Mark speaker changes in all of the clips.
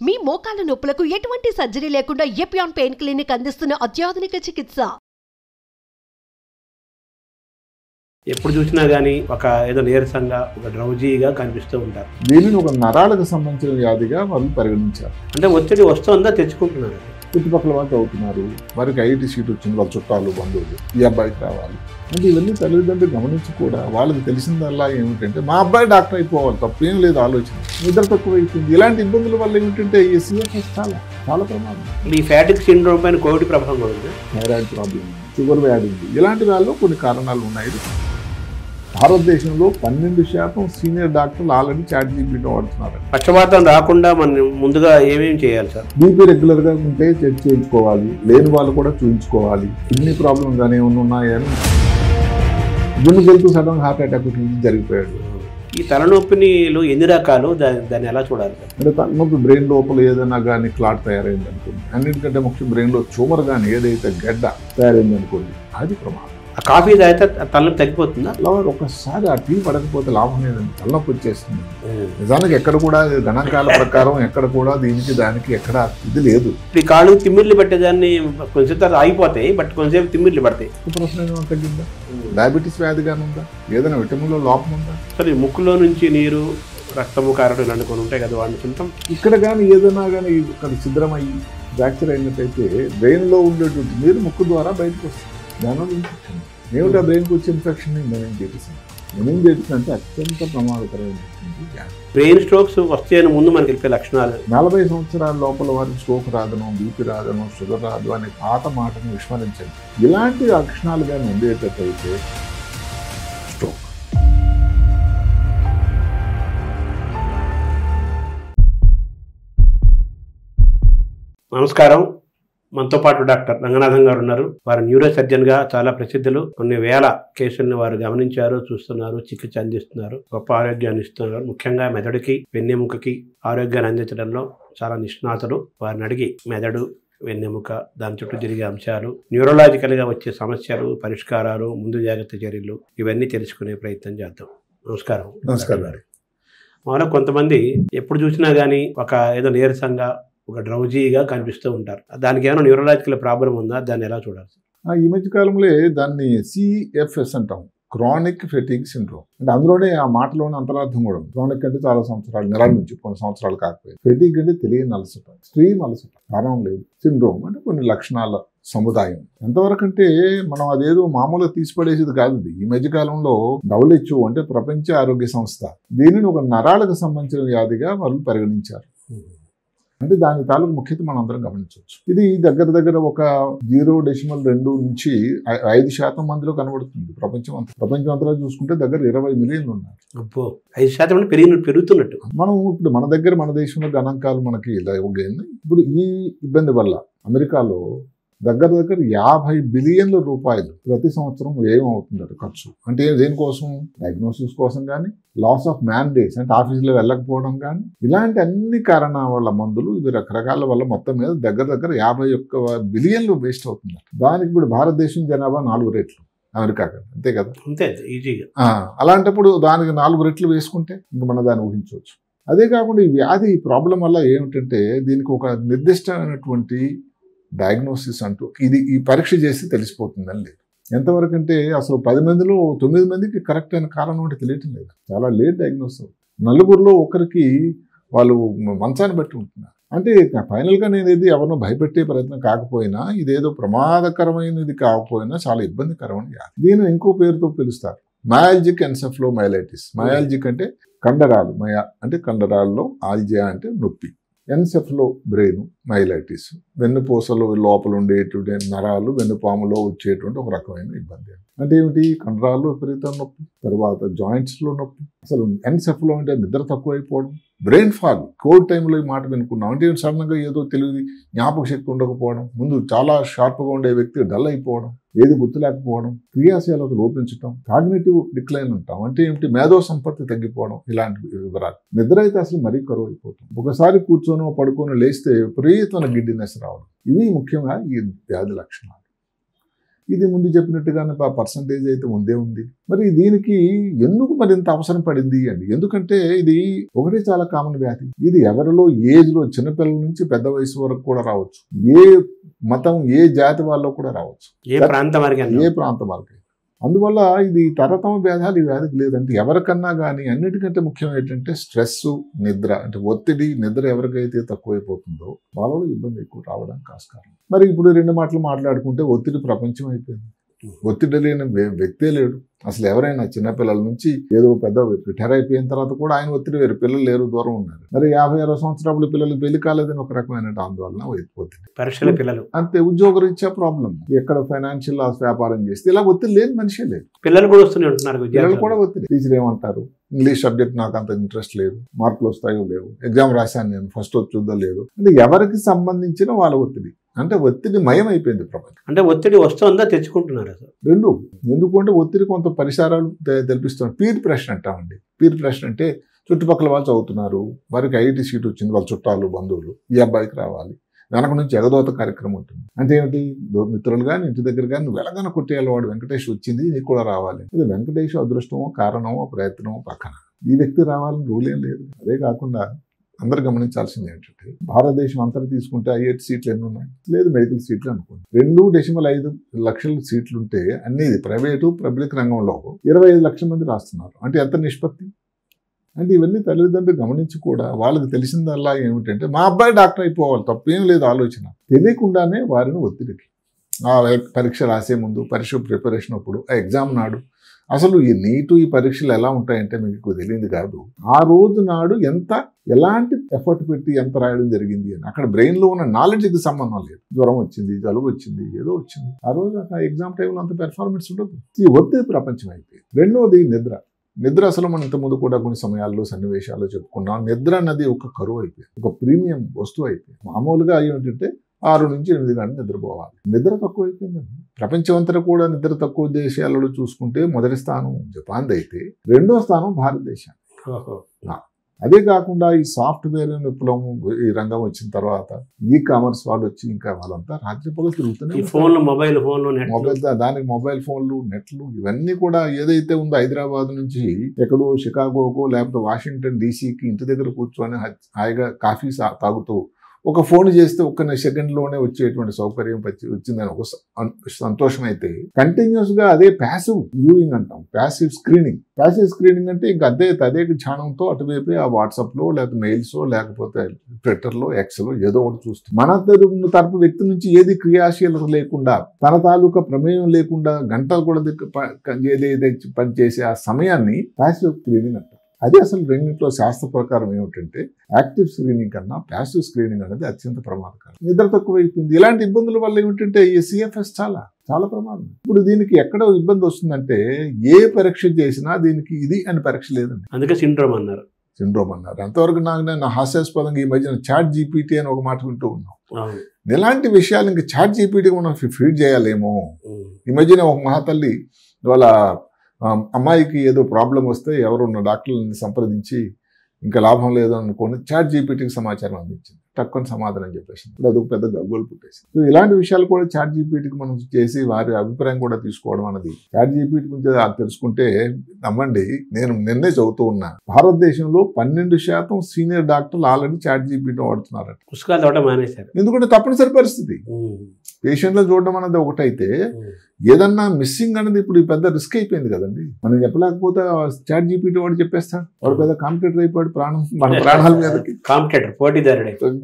Speaker 1: మీ మోకాల నొప్పులకు ఎటువంటి సర్జరీ లేకుండా ఎపియాన్ పెయిన్ క్లినిక్ అందిస్తున్న అత్యాధునిక చికిత్స.
Speaker 2: ఎప్పుడు చూసినా గానీ ఒక ఏదో నీరసంగా ఒక డ్రౌజీగా కనిపిస్తూ ఉంటారు.
Speaker 3: దీనిని ఒక నరాలకు సంబంధించిన వ్యాధిగా వాళ్ళు పరిగణించారు.
Speaker 2: అంటే ఒత్తిడి వస్తుందా తెచ్చుకుంటున్నారు.
Speaker 3: చుట్టుపక్కల వాళ్ళు అవుతున్నారు, వారికి ఐఐటి సీట్ వచ్చింది, వాళ్ళ చుట్టాలు బంధువులు ఈ అబ్బాయికి రావాలి అంటే ఇవన్నీ తల్లిదండ్రులు గమనించి కూడా వాళ్ళకి తెలిసిందల్లా ఏమిటంటే మా అబ్బాయి డాక్టర్ అయిపోవాలి, తప్పేం లేదు ఆలోచన, నిద్ర తక్కువ అయిపోయింది. ఇలాంటి ఇబ్బందుల వల్ల ఏమిటంటే ఈ సిఎఫ్ఎస్ చాలా ప్రమాదం.
Speaker 2: ఈ ఫ్యాటిక్ సిండ్రోమ్ పైన కోవిడ్ ప్రభావం ఉంది,
Speaker 3: థైరాయిడ్ ప్రాబ్లం, షుగర్ వ్యాధి ఉంది. ఇలాంటి వాళ్ళలో కొన్ని కారణాలు ఉన్నాయి. భారతదేశంలో 12% సీనియర్ డాక్టర్లు ఆల్రెడీ ChatGPT వాడుతున్నారు.
Speaker 2: పక్షపాతం రాకుండా మనం ముందుగా ఏమేమి చేయాలి సార్?
Speaker 3: బీపీ రెగ్యులర్గా ఉంటే చెక్ చేయించుకోవాలి, లేని వాళ్ళు కూడా చూపించుకోవాలి. కిడ్నీ ప్రాబ్లం కానీ ఏమైనా ఉన్నాయని గుండె వెళ్తూ సడన్ హార్ట్ అటాక్ జరిగిపోయాడు.
Speaker 2: ఈ తలనొప్పినిలో ఎన్ని రకాలు, దాన్ని ఎలా చూడాలి సార్?
Speaker 3: అంటే తలనొప్పి బ్రెయిన్ లోపల ఏదైనా కానీ క్లాట్ తయారైంది అనుకోండి, అన్నిటికంటే ముఖ్యం బ్రెయిన్లో ట్యూమర్ కానీ ఏదైతే గడ్డ తయారైంది అనుకోండి, అది ప్రమాదం.
Speaker 2: ఆ కాఫీ తాగితే తలనొప్పి తగ్గిపోతుందా?
Speaker 3: అలా ఒకసారి ఆ టీ పడకపోతే లాభం లేదండి, తలనొప్పి వచ్చేస్తుంది. నిజానికి ఎక్కడ కూడా గణాంకాల ప్రకారం ఎక్కడ కూడా దీనికి దానికి ఎక్కడ ఇది లేదు.
Speaker 2: ఈ కాళ్ళు తిమ్మిర్లు పట్టేదాన్ని కొంచెం తర్వాత ఆగిపోతాయి, బట్ కొంచెంసేపు తిమ్మిర్లు పడతాయి.
Speaker 3: ప్రశ్న ఏమైనా తగ్గిందా? డయాబెటీస్ వ్యాధిగానే ఉందా? ఏదైనా విటమిన్లో లోపం ఉందా?
Speaker 2: సరే, ముక్కులో నుంచి నీరు, రక్తము కారడం ఇలాంటి కొన్ని ఉంటాయి కదా, వాడిని సింటమ్.
Speaker 3: ఇక్కడ కానీ ఏదైనా కానీ ఇక్కడ ఛిద్రమయ్యి ఫ్రాక్చర్ అయినట్టయితే బ్రెయిన్లో ఉండేటువంటి నీరు ముక్కు ద్వారా బయటకు వస్తుంది. దానివల్ల ఇన్ఫెక్షన్. ఏమిటా బ్రెయిన్కి వచ్చే ఇన్ఫెక్షన్ మెనింజైటిస్. మెనింజైటిస్ అంటే అత్యంత ప్రమాదకరమైనటువంటి వ్యాధి.
Speaker 2: బ్రెయిన్ స్ట్రోక్స్ వస్తాయని ముందు మనకి తెలిపే లక్షణాలు.
Speaker 3: 40 సంవత్సరాల లోపల వారికి స్ట్రోక్ రాదను, బీపీ రాదను, షుగర్ రాదు అనే పాత మాటను విస్మరించండి. ఇలాంటి లక్షణాలు కానీ ఉండేటట్టయితే స్ట్రోక్.
Speaker 2: నమస్కారం. మనతో పాటు డాక్టర్ రంగనాథన్ గారు ఉన్నారు. వారు న్యూరో సర్జన్గా చాలా ప్రసిద్ధులు. కొన్ని వేల కేసులను వారు గమనించారు, చూస్తున్నారు, చికిత్స అందిస్తున్నారు, గొప్ప ఆరోగ్యాన్ని ఇస్తున్నారు. ముఖ్యంగా మెదడుకి, వెన్నెముకకి ఆరోగ్యాన్ని అందించడంలో చాలా నిష్ణాతులు. వారిని అడిగి మెదడు, వెన్నెముక, దాని చుట్టూ జరిగే అంశాలు, న్యూరలాజికల్గా వచ్చే సమస్యలు, పరిష్కారాలు, ముందు జాగ్రత్త చర్యలు, ఇవన్నీ తెలుసుకునే ప్రయత్నం చేద్దాం. నమస్కారం.
Speaker 3: నమస్కారం గారు.
Speaker 2: మామూలుగా కొంతమంది ఎప్పుడు చూసినా కానీ ఒక ఏదో నీరసంగా ఒక డ్రౌజీగా కనిపిస్తూ ఉంటారు. దానికి ఏమైనా న్యూరలాజికల్ ప్రాబ్లం ఉందా? దాన్ని ఎలా చూడాలి?
Speaker 3: ఈ మధ్య కాలంలో దాన్ని CFS అంటాం, క్రానిక్ ఫెటిగ్ సిండ్రోమ్. అంటే అందులోనే ఆ మాటలోనే అంతరార్థం కూడా ఉంది. క్రానిక్ అంటే చాలా సంవత్సరాలు, నెలల నుంచి కొన్ని సంవత్సరాలు కాకపోయింది. ఫెటిగ్ అంటే తెలియని అలసట, స్ట్రీమ్ అలసట, కారణం లేదు. సిండ్రోమ్ అంటే కొన్ని లక్షణాల సముదాయం. ఎంతవరకు అంటే మనం అదేదో మామూలుగా తీసిపడేసేది కాదు. ఈ మధ్యకాలంలో WHO అంటే ప్రపంచ ఆరోగ్య సంస్థ దీనిని ఒక నరాలకు సంబంధించిన వ్యాధిగా వాళ్ళు పరిగణించారు. అంటే దాని తాలూకు ముఖ్యత మనం అందరం గమనించవచ్చు. ఇది దగ్గర ఒక 0.2 నుంచి 5% మందిలో కనబడుతుంది ప్రపంచం అంతలో చూసుకుంటే దగ్గర 20 మిలియన్లు ఉన్నారు.
Speaker 2: 5% పెరుగుతున్నట్టు.
Speaker 3: మనం ఇప్పుడు మన దేశంలో గణాంకాలు మనకి ఇలా ఇవ్వగలిగింది. ఇప్పుడు ఈ ఇబ్బంది వల్ల అమెరికాలో దగ్గర 50 బిలియన్ల రూపాయలు ప్రతి సంవత్సరం ఏమవుతుందట ఖర్చు. అంటే దేనికోసం? డయాగ్నోసిస్ కోసం కానీ, లాస్ ఆఫ్ మ్యాండేట్స్ అంటే ఆఫీసులో వెళ్ళకపోవడం కానీ, ఇలాంటి అన్ని కారణాల వల్ల, మందులు, ఇవి రకరకాల వల్ల మొత్తం మీద దగ్గర 51 బిలియన్లు వేస్ట్ అవుతుంది. దానికి ఇప్పుడు భారతదేశం జనాభా 4 రెట్లు అమెరికా కదా, అంతే కదా?
Speaker 2: అంతే ఈజీగా.
Speaker 3: అలాంటప్పుడు దానికి 4 రెట్లు వేసుకుంటే ఇంక మనం దాన్ని ఊహించవచ్చు. అదే కాకుండా ఈ వ్యాధి ప్రాబ్లం వల్ల ఏమిటంటే దీనికి ఒక నిర్దిష్టమైనటువంటి డయాగ్నోసిస్ అంటూ ఈ పరీక్ష చేసి తెలిసిపోతుందని లేదు. ఎంతవరకు అంటే అసలు 10 మందిలో 9 మందికి కరెక్ట్ అయిన కారణం అంటే తెలియటం లేదు. చాలా లేట్ డయాగ్నోస్ అవుతుంది. 4గురిలో ఒకరికి వాళ్ళు మంచాన్ని బట్టి ఉంటున్నారు. అంటే ఫైనల్గా నేను ఇది ఎవరినో భయపెట్టే ప్రయత్నం కాకపోయినా, ఇదేదో ప్రమాదకరమైనది కాకపోయినా చాలా ఇబ్బందికరమైన వ్యాధి. దీన్ని ఇంకో పేరుతో పిలుస్తారు, మయాల్జిక్ ఎన్సెఫలోమైలైటిస్. మయాల్జిక్ అంటే కండరాలు, అంటే కండరాల్లో, ఆల్జియా అంటే నొప్పి, ఎన్సెఫలో బ్రెయిన్, మైలైటిస్ వెన్నుపూసలో లోపల ఉండేటువంటి నరాలు, వెన్నుపాములో వచ్చేటువంటి ఒక రకమైన ఇబ్బంది. అంటే ఏమిటి? కండరాలు విపరీతం నొప్పి, తర్వాత జాయింట్స్లో నొప్పి. అసలు ఎన్సెఫలో అంటే నిద్ర తక్కువైపోవడం, బ్రెయిన్ ఫాగ్. కోవిడ్ టైంలో ఈ మాట వినుకున్నాం. అంటే సడన్గా ఏదో తెలియదు, జ్ఞాపక శక్తి ఉండకపోవడం, ముందు చాలా షార్ప్గా ఉండే వ్యక్తి డల్ అయిపోవడం, ఏది గుర్తులేకపోవడం, క్రియాశీలత లోపించడం, కాగ్నిటివ్ డిక్లైన్ అంటాం. అంటే ఏమిటి? మేధో సంపత్తి తగ్గిపోవడం. ఇలాంటి వివరాలు. నిద్ర అయితే అసలు మరీ కరువు అయిపోతుంది. ఒకసారి కూర్చొని పడుకొని లేస్తే విపరీతమైన గిడ్డినెస్ రావడం. ఇవి ముఖ్యంగా ఈ వ్యాధి లక్షణాలు. ఇది ముందు చెప్పినట్టుగానే పర్సంటేజ్ అయితే ఉందే ఉంది. మరి దీనికి ఎందుకు మరి ఇంత అవసరం పడింది అండి? ఎందుకంటే ఇది ఒకటి చాలా కామన్ వ్యాధి. ఇది ఎవరిలో ఏజ్లో చిన్నపిల్లల నుంచి పెద్ద వయసు వరకు కూడా రావచ్చు. ఏ మతం ఏ జాతి వాళ్ళలో కూడా రావచ్చు,
Speaker 2: ఏ ప్రాంతం
Speaker 3: వరకు. అందువల్ల ఇది తరతమ భేదాలు ఈ వ్యాధికి లేదంటే ఎవరికన్నా కానీ అన్నిటికంటే ముఖ్యం ఏంటంటే స్ట్రెస్, నిద్ర. అంటే ఒత్తిడి, నిద్ర ఎవరికైతే తక్కువైపోతుందో వాళ్ళలో ఇబ్బంది ఎక్కువ రావడానికి ఆస్కారం. మరి ఇప్పుడు 2 మాటలు మాట్లాడుకుంటే ఒత్తిడి ప్రపంచం అయిపోయింది. ఒత్తిడి లేని వ్యక్తే లేడు అసలు. ఎవరైనా చిన్నపిల్లల నుంచి ఏదో పెద్ద రిటైర్ అయిపోయిన తర్వాత కూడా ఆయన ఒత్తిడి వేరు. పిల్లలు లేరు, దూరం ఉన్నారు. మరి 50-60 సంవత్సరాలు పిల్లలకి పెళ్లి కాలేదని ఒక రకమైన ఆందోళన, ఒత్తిడి.
Speaker 2: పరీక్షల పిల్లలు
Speaker 3: అంతే, ఉద్యోగరీత్యా ప్రాబ్లం, ఎక్కడ ఫైనాన్షియల్ వ్యాపారం చేస్తే ఇలా ఒత్తిడి లేని మనిషే లేదు.
Speaker 2: పిల్లలు కూడా వస్తూనే ఉంటున్నారు.
Speaker 3: పిల్లలు కూడా ఒత్తిడి. టీచర్ ఏమంటారు, ఇంగ్లీష్ సబ్జెక్ట్ నాకు అంత ఇంట్రెస్ట్ లేదు, మార్కులు వస్తాయో లేవు, ఎగ్జామ్ రాశాను నేను, ఫస్ట్ వచ్చుద్దో లేదు. అంటే ఎవరికి సంబంధించిన వాళ్ళ ఒత్తిడి. అంటే ఒత్తిడి మయం అయిపోయింది ప్రపంచం.
Speaker 2: అంటే ఒత్తిడి వస్తుందా తెచ్చుకుంటున్నారు అసలు
Speaker 3: రెండు. ఎందుకంటే ఒత్తిడి కొంత పరిసరాలు తెలిపిస్తున్నారు. పీర్ ప్రెషర్ అంటామండి. పీర్ ప్రెషర్ అంటే చుట్టుపక్కల వాళ్ళు చదువుతున్నారు, వారికి ఐఐటి సీట్ వచ్చింది, వాళ్ళ చుట్టాలు బంధువులు ఈ అబ్బాయికి రావాలి, వెనక నుంచి ఎగదోత కార్యక్రమం ఉంటుంది. అంటే ఏమిటి, మిత్రులు కానీ ఇంటి దగ్గర కానీ వెలగన కొట్టేయాలి, వాడు వెంకటేష్ వచ్చింది నీకు కూడా రావాలి. అది వెంకటేష్ అదృష్టమో కారణమో ప్రయత్నమో పక్కన, ఈ వ్యక్తి రావాలని రూల్ ఏం లేదు. అదే కాకుండా అందరు గమనించాల్సింది ఏంటంటే భారతదేశం అంతా తీసుకుంటే ఐఐటి సీట్లు ఎన్ని ఉన్నాయి, లేదు మెడికల్ సీట్లు అనుకోండి, 2.5 లక్షల సీట్లు ఉంటే అన్ని ప్రైవేటు పబ్లిక్ రంగంలో 25 లక్షల మంది రాస్తున్నారు. అంటే ఎంత నిష్పత్తి? అంటే ఇవన్నీ తల్లిదండ్రులు గమనించి కూడా వాళ్ళకి తెలిసిందల్లా ఏమిటంటే మా అబ్బాయి డాక్టర్ అయిపోవాలి, తప్పేం లేదు ఆలోచన. తెలియకుండానే వారిని ఒత్తిడికి, ఆ పరీక్ష రాసే ముందు, పరీక్ష ప్రిపరేషన్ అప్పుడు, ఆ ఎగ్జామ్ నాడు, అసలు ఈ నీటు ఈ పరీక్షలు ఎలా ఉంటాయంటే మీకు తెలియదు కాదు. ఆ రోజు నాడు ఎలాంటి ఎఫర్ట్ పెట్టి ఎంత రాయడం జరిగింది అని అక్కడ బ్రెయిన్లో ఉన్న నాలెడ్జ్కి సంబంధం లేదు. జ్వరం వచ్చింది, జలుబు వచ్చింది, ఏదో వచ్చింది, ఆ రోజు ఆ ఎగ్జామ్ టైంలో అంత పెర్ఫార్మెన్స్ ఉండదు. ఈ ఒత్తిడి ప్రపంచం అయిపోయింది. రెండవది నిద్ర అసలు మనం ఇంతకుముందు కూడా కొన్ని సమయాల్లో సన్నివేశాల్లో చెప్పుకున్నాం. నిద్ర అన్నది ఒక కరువు అయిపోయింది, ఒక ప్రీమియం వస్తువు అయిపోయింది. మామూలుగా ఏంటంటే 6 నుంచి 8 గంటలు నిద్రపోవాలి. నిద్ర తక్కువ అయిపోయిందండి. ప్రపంచం అంతా కూడా నిద్ర తక్కువ దేశాలలో చూసుకుంటే మొదటి స్థానం జపాన్ది అయితే, 2వ స్థానం భారతదేశం. అదే కాకుండా ఈ సాఫ్ట్వేర్ విప్లవం ఈ రంగం వచ్చిన తర్వాత ఈ కామర్స్ వాళ్ళు వచ్చి ఇంకా వాళ్ళంతా రాత్రి పగలు తిరుగుతున్నాయి. మొబైల్ ఫోన్లు, నెట్లు, ఇవన్నీ కూడా ఏదైతే ఉందో హైదరాబాద్ నుంచి ఎక్కడో షికాగోకో లేకపోతే వాషింగ్టన్ డీసీకి ఇంటి దగ్గర కూర్చొని హాయిగా కాఫీ తాగుతూ ఒక ఫోన్ చేస్తే ఒక్క సెకండ్లోనే వచ్చేటువంటి సౌకర్యం వచ్చిందని ఒక సంతోషం అయితే, కంటిన్యూస్ గా అదే ప్యాసివ్ వ్యూయింగ్ అంటాం, ప్యాసివ్ స్క్రీనింగ్ అంటే ఇంకా అదే ధ్యానంతో అటువైపే ఆ వాట్సాప్లో లేకపోతే మెయిల్సో లేకపోతే ట్విట్టర్లో ఎక్స్లో ఏదో ఒకటి చూస్తాం. మన తరపు వ్యక్తి నుంచి ఏది క్రియాశీలత లేకుండా, తన తాలూకా ప్రమేయం లేకుండా గంటలు కూడా ఏదైతే పనిచేసే ఆ సమయాన్ని ప్యాసివ్ స్క్రీనింగ్ అంటాం. అదే అసలు రెండింటిలో శాస్త్ర ప్రకారం ఏమిటంటే యాక్టివ్ స్క్రీనింగ్ కన్నా ప్యాసివ్ స్క్రీనింగ్ అనేది అత్యంత ప్రమాదకరం. నిద్ర తక్కువైపోయింది. ఇలాంటి ఇబ్బందుల వల్ల ఏమిటంటే ఈ సిఎఫ్ఎస్ చాలా ప్రమాదం. ఇప్పుడు దీనికి ఎక్కడ ఇబ్బంది వస్తుందంటే ఏ పరీక్ష చేసినా దీనికి ఇది అని పరీక్ష లేదండి,
Speaker 2: అందుకే సిండ్రోమ్ అన్నారు.
Speaker 3: అంతవరకు నేను హాస్యాస్పదంగా ఈ మధ్యన చాట్ జీపీటీ అని ఒక మాట వింటూ ఉన్నాం. ఇలాంటి విషయాలు ఇంకా చాట్ జీపీటీ మనం ఫీడ్ చేయాలేమో. ఈ మధ్యన ఒక మహాతల్లి వాళ్ళ అమ్మాయికి ఏదో ప్రాబ్లం వస్తే ఎవరున్న డాక్టర్లను సంప్రదించి ఇంకా లాభం లేదు అనుకోని చాట్ జీపీటీకి సమాచారం అందించింది. తక్కువ సమాధానం చెప్పేసి ఇప్పుడు అదొక పెద్ద గగ్గోలు పుట్టేసి. సో ఇలాంటి విషయాలు కూడా చాట్ జీపీటీకి మనం చేసి వారి అభిప్రాయం కూడా తీసుకోవడం అనేది, చాట్ జీపీటీ గురించి తెలుసుకుంటే నమ్మండి, నేను నిన్నే చదువుతూ ఉన్నా, భారతదేశంలో 12% సీనియర్ డాక్టర్లు ఆల్రెడీ చాట్ జీపీటీ వాడుతున్నారట.
Speaker 2: పుస్తకాలు చదవడం మానేశారు.
Speaker 3: ఎందుకంటే తప్పనిసరి పరిస్థితి. పేషెంట్లు చూడడం అనేది ఒకటైతే ఏదన్నా మిస్సింగ్ అనేది ఇప్పుడు పెద్ద రిస్క్ అయిపోయింది కదండి. మనం చెప్పలేకపోతే చాట్ జీపీటీ వాడు చెప్పేస్తాడు, వాడు పెద్ద కాంపిటేటర్ అయిపోయాడు, మన ప్రాణాల మీదకి
Speaker 2: కాంపిటేటర్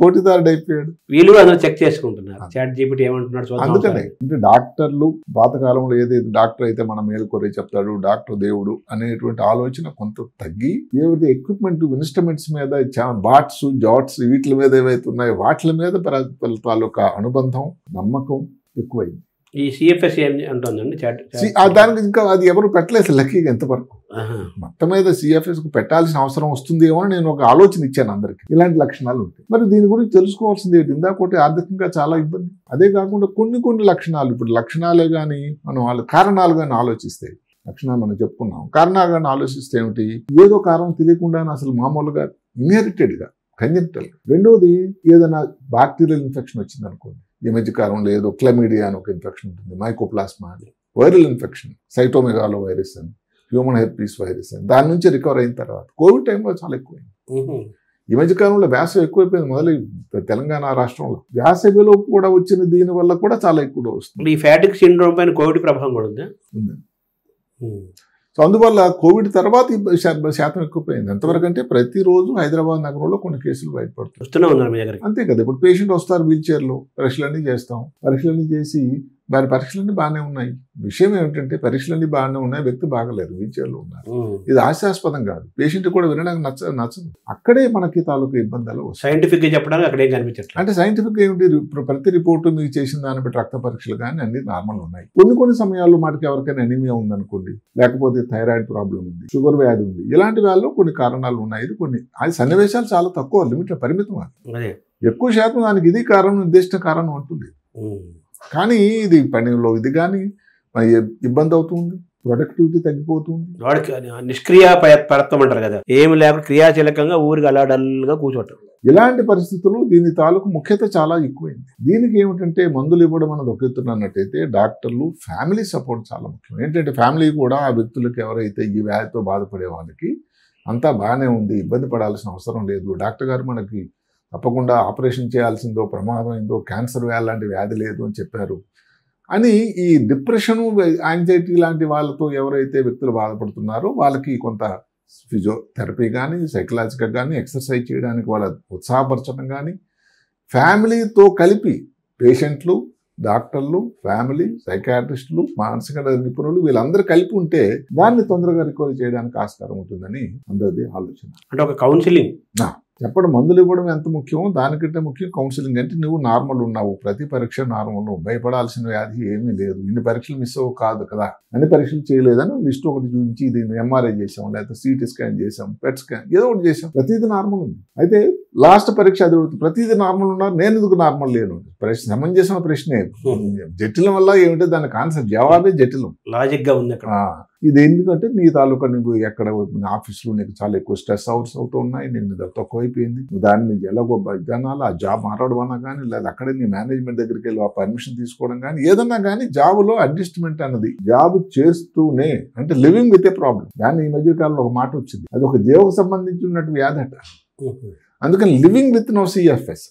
Speaker 3: పోటీదారుడు అయిపోయాడు.
Speaker 2: వీళ్ళు అందరూ చెక్ చేసుకుంటున్నారు చాట్ జీపీటీ ఏమంటున్నాడు.
Speaker 3: అందుకనే అంటే డాక్టర్లు పాతకాలంలో ఏదైతే డాక్టర్ అయితే మన మేలు కొరే చెప్తాడు, డాక్టర్ దేవుడు అనేటువంటి ఆలోచన కొంత తగ్గి ఏవైతే ఎక్విప్మెంట్ ఇన్స్ట్రుమెంట్స్ మీద బాట్స్ జాట్స్ వీటి మీద ఏవైతే ఉన్నాయో వాటి మీద తాలూకా అనుబంధం నమ్మకం ఎక్కువైంది.
Speaker 2: ఈ సిఎఫ్ఎస్ అంటుందండి
Speaker 3: దానికి ఇంకా అది ఎవరు పెట్టలేదు లక్కీగా ఎంతవరకు. మొత్తం మీద సిఎఫ్ఎస్ కు పెట్టాల్సిన అవసరం వస్తుందేమో అని నేను ఒక ఆలోచన ఇచ్చాను అందరికి. ఇలాంటి లక్షణాలు ఉంటాయి. మరి దీని గురించి తెలుసుకోవాల్సింది ఏంటి, ఇందాకోటి ఆర్థికంగా చాలా ఇబ్బంది. అదే కాకుండా కొన్ని లక్షణాలు, ఇప్పుడు లక్షణాలే కానీ మనం వాళ్ళ కారణాలు కానీ ఆలోచిస్తే, లక్షణాలు మనం చెప్పుకున్నాం, కారణాలు కానీ ఆలోచిస్తే ఏమిటి, ఏదో కారణం తెలియకుండా అసలు మామూలుగా ఇన్హెరిటెడ్ గా కంజెంటల్. రెండోది ఏదైనా బ్యాక్టీరియల్ ఇన్ఫెక్షన్ వచ్చింది అనుకోండి, ఈ మధ్యకాలంలో ఏదో క్లమిడియా అని ఒక ఇన్ఫెక్షన్ ఉంటుంది, మైకోప్లాస్మా అని, వైరల్ ఇన్ఫెక్షన్, సైటోమెగాలో వైరస్ అని, హ్యూమన్ హెర్పీస్ వైరస్ అని, దాని నుంచి రికవర్ అయిన తర్వాత కోవిడ్ టైంలో చాలా ఎక్కువైంది. ఈ మధ్యకాలంలో వేసవి ఎక్కువైపోయింది. మొదలు తెలంగాణ రాష్ట్రంలో వేసవిలో కూడా వచ్చిన దీని వల్ల కూడా చాలా ఎక్కువ వస్తుంది.
Speaker 2: ఈ ఫ్యాటిక్ సిండ్రోమ్ పైన కోవిడ్ ప్రభావం కూడా ఉంది.
Speaker 3: సో అందువల్ల కోవిడ్ తర్వాత శాతం ఎక్కువైంది. ఎంతవరకు అంటే ప్రతిరోజు హైదరాబాద్ నగరంలో కొన్ని కేసులు బయటపడుతున్నాయి. అంతే కదా, ఇప్పుడు పేషెంట్ వస్తారు వీల్ చైర్లో, పరీక్షలన్నీ చేస్తాం, పరీక్షలన్నీ చేసి వారి పరీక్షలన్నీ బాగానే ఉన్నాయి. విషయం ఏమిటంటే పరీక్షలన్నీ బాగానే ఉన్నాయి, వ్యక్తి బాగలేరు, వీల్ చైర్లో ఉన్నారు. ఇది హాస్యాస్పదం కాదు, పేషెంట్ కూడా వినడానికి నచ్చదు. అక్కడే మనకి తాలూకు ఇబ్బందులు
Speaker 2: సైంటిఫిక్ గా చెప్పడానికి అక్కడే కనిపించట్లేదు.
Speaker 3: అంటే సైంటిఫిక్ ఏమిటి, ప్రతి రిపోర్టు మీకు చేసిన దాన్ని బట్టి రక్త పరీక్షలు కానీ అన్ని నార్మల్ ఉన్నాయి. కొన్ని సమయాల్లో మనకి ఎవరికైనా ఎనీమియా ఉందనుకోండి, లేకపోతే థైరాయిడ్ ప్రాబ్లం ఉంది, షుగర్ వ్యాధి ఉంది, ఇలాంటి వాళ్ళు కొన్ని కారణాలు ఉన్నాయి. కొన్ని అది సన్నివేశాలు చాలా తక్కువ, లిమిట్ పరిమితం. ఎక్కువ శాతం దానికి ఇది కారణం, నిర్దిష్ట కారణం అంటుంది. కానీ ఇది పనిలో ఇది కానీ ఇబ్బంది అవుతుంది, ప్రొడక్టివిటీ తగ్గిపోతుంది.
Speaker 2: వాడికి నిష్క్రియ పరత్వం అంటారు కదా, ఏమి లేకుండా క్రియాశీలకంగా ఊరికి అలాడల్గా కూర్చోటం.
Speaker 3: ఇలాంటి పరిస్థితులు దీని తాలూకు ముఖ్యత చాలా ఎక్కువైంది. దీనికి ఏమిటంటే మందులు ఇవ్వడం అనేది ఒక ఎత్తున్నట్టయితే డాక్టర్లు ఫ్యామిలీ సపోర్ట్ చాలా ముఖ్యం. ఏంటంటే ఫ్యామిలీ కూడా ఆ వ్యక్తులకు ఎవరైతే ఈ వ్యాధితో బాధపడే వాళ్ళకి అంతా బాగానే ఉంది, ఇబ్బంది పడాల్సిన అవసరం లేదు, డాక్టర్ గారు మనకి తప్పకుండా ఆపరేషన్ చేయాల్సిందో, ప్రమాదమైందో, క్యాన్సర్ వ్యాధి లాంటి వ్యాధి లేదు అని చెప్పారు అని ఈ డిప్రెషను, యాంగ్జైటీ లాంటి వాళ్ళతో ఎవరైతే వ్యక్తులు బాధపడుతున్నారో వాళ్ళకి కొంత ఫిజియోథెరపీ కానీ, సైకలాజికల్ కానీ, ఎక్సర్సైజ్ చేయడానికి వాళ్ళ ఉత్సాహపరచడం కానీ, ఫ్యామిలీతో కలిపి పేషెంట్లు, డాక్టర్లు, ఫ్యామిలీ, సైకాట్రిస్టులు, మానసిక నిపుణులు వీళ్ళందరూ కలిపి ఉంటే దాన్ని తొందరగా రికవరీ చేయడానికి ఆస్కారం ఉంటుందని అందరిది ఆలోచన.
Speaker 2: అంటే ఒక కౌన్సిలింగ్
Speaker 3: చెప్పడం, మందులు ఇవ్వడం ఎంత ముఖ్యమో దానికంటే ముఖ్యం కౌన్సిలింగ్. అంటే నువ్వు నార్మల్ ఉన్నావు, ప్రతి పరీక్ష నార్మల్, భయపడాల్సిన వ్యాధి ఏమీ లేదు, ఇన్ని పరీక్షలు మిస్ అవ్వ కాదు కదా, అన్ని పరీక్షలు చేయలేదని లిస్ట్ ఒకటి చూపించి దీన్ని ఎంఆర్ఐ చేసాం, లేకపోతే సిటీ స్కాన్ చేసాం, పెట్ స్కాన్ ఏదో ఒకటి చేసాం, ప్రతిదీ నార్మల్ ఉంది. అయితే లాస్ట్ పరీక్ష అది ప్రతిదీ నార్మల్ ఉన్నారు, నేను ఎందుకు నార్మల్ లేను? ప్రశ్న సమంజసమైన ప్రశ్నే, జటిలం వల్ల ఏమిటో దానికి ఆన్సర్ జవాబే జటిలం,
Speaker 2: లాజిక్ గా ఉంది అక్కడ.
Speaker 3: ఇది ఎందుకంటే నీ తాలూకా నువ్వు ఎక్కడ ఆఫీస్లో నీకు చాలా ఎక్కువ స్ట్రెస్ అవర్స్ అవుతూ ఉన్నాయి, నేను తక్కువైపోయింది, దాన్ని ఎలాగో జనాలు ఆ జాబ్ మారడం అన్నా కానీ, లేదా అక్కడే నీ మేనేజ్మెంట్ దగ్గరికి వెళ్ళి ఆ పర్మిషన్ తీసుకోవడం కానీ, ఏదన్నా కానీ జాబ్లో అడ్జస్ట్మెంట్ అన్నది, జాబ్ చేస్తూనే అంటే లివింగ్ విత్ ఏ ప్రాబ్లం. దాన్ని ఈ మధ్య కాలంలో ఒక మాట వచ్చింది, అది ఒక జీవకు సంబంధించి ఉన్నట్టు వ్యాధి అట. అందుకని లివింగ్ విత్ నో సిఎఫ్ఎస్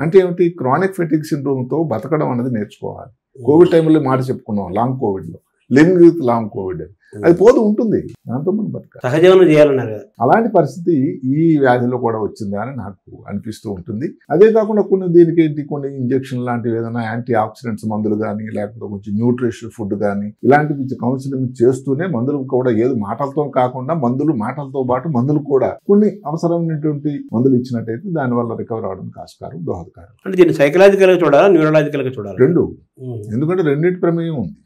Speaker 3: అంటే ఏమిటి, క్రానిక్ ఫెటిగ్ సిండ్రోమ్తో బతకడం అనేది నేర్చుకోవాలి. కోవిడ్ టైంలో మాట చెప్పుకున్నాం, లాంగ్ కోవిడ్లో లివింగ్ విత్ లాంగ్ కోవిడ్, అది పోతూ ఉంటుంది, దాంతో మనం బతకాలి,
Speaker 2: సహజీవనం చేయాలన్నారు.
Speaker 3: అలాంటి పరిస్థితి ఈ వ్యాధిలో కూడా వచ్చిందా అని నాకు అనిపిస్తూ ఉంటుంది. అదే కాకుండా దీనికి ఏంటి, కొన్ని ఇంజెక్షన్ లాంటివి ఏదైనా యాంటీ ఆక్సిడెంట్స్ మందులు కానీ, లేకపోతే కొంచెం న్యూట్రిషన్ ఫుడ్ కానీ, ఇలాంటివి కౌన్సిలింగ్ చేస్తూనే మందులు కూడా ఏదో మాటలతో కాకుండా మాటలతో పాటు మందులు కూడా కొన్ని అవసరమైనటువంటి మందులు ఇచ్చినట్టయితే దానివల్ల రికవర్ అవడానికి ఆస్కారం, దోహదకారం.
Speaker 2: అంటే దీన్ని సైకలాజికల్ గా చూడాలా, న్యూరలాజికల్ గా చూడాలి?
Speaker 3: రెండు. ఎందుకంటే రెండింటి ప్రమేయం ఉంది.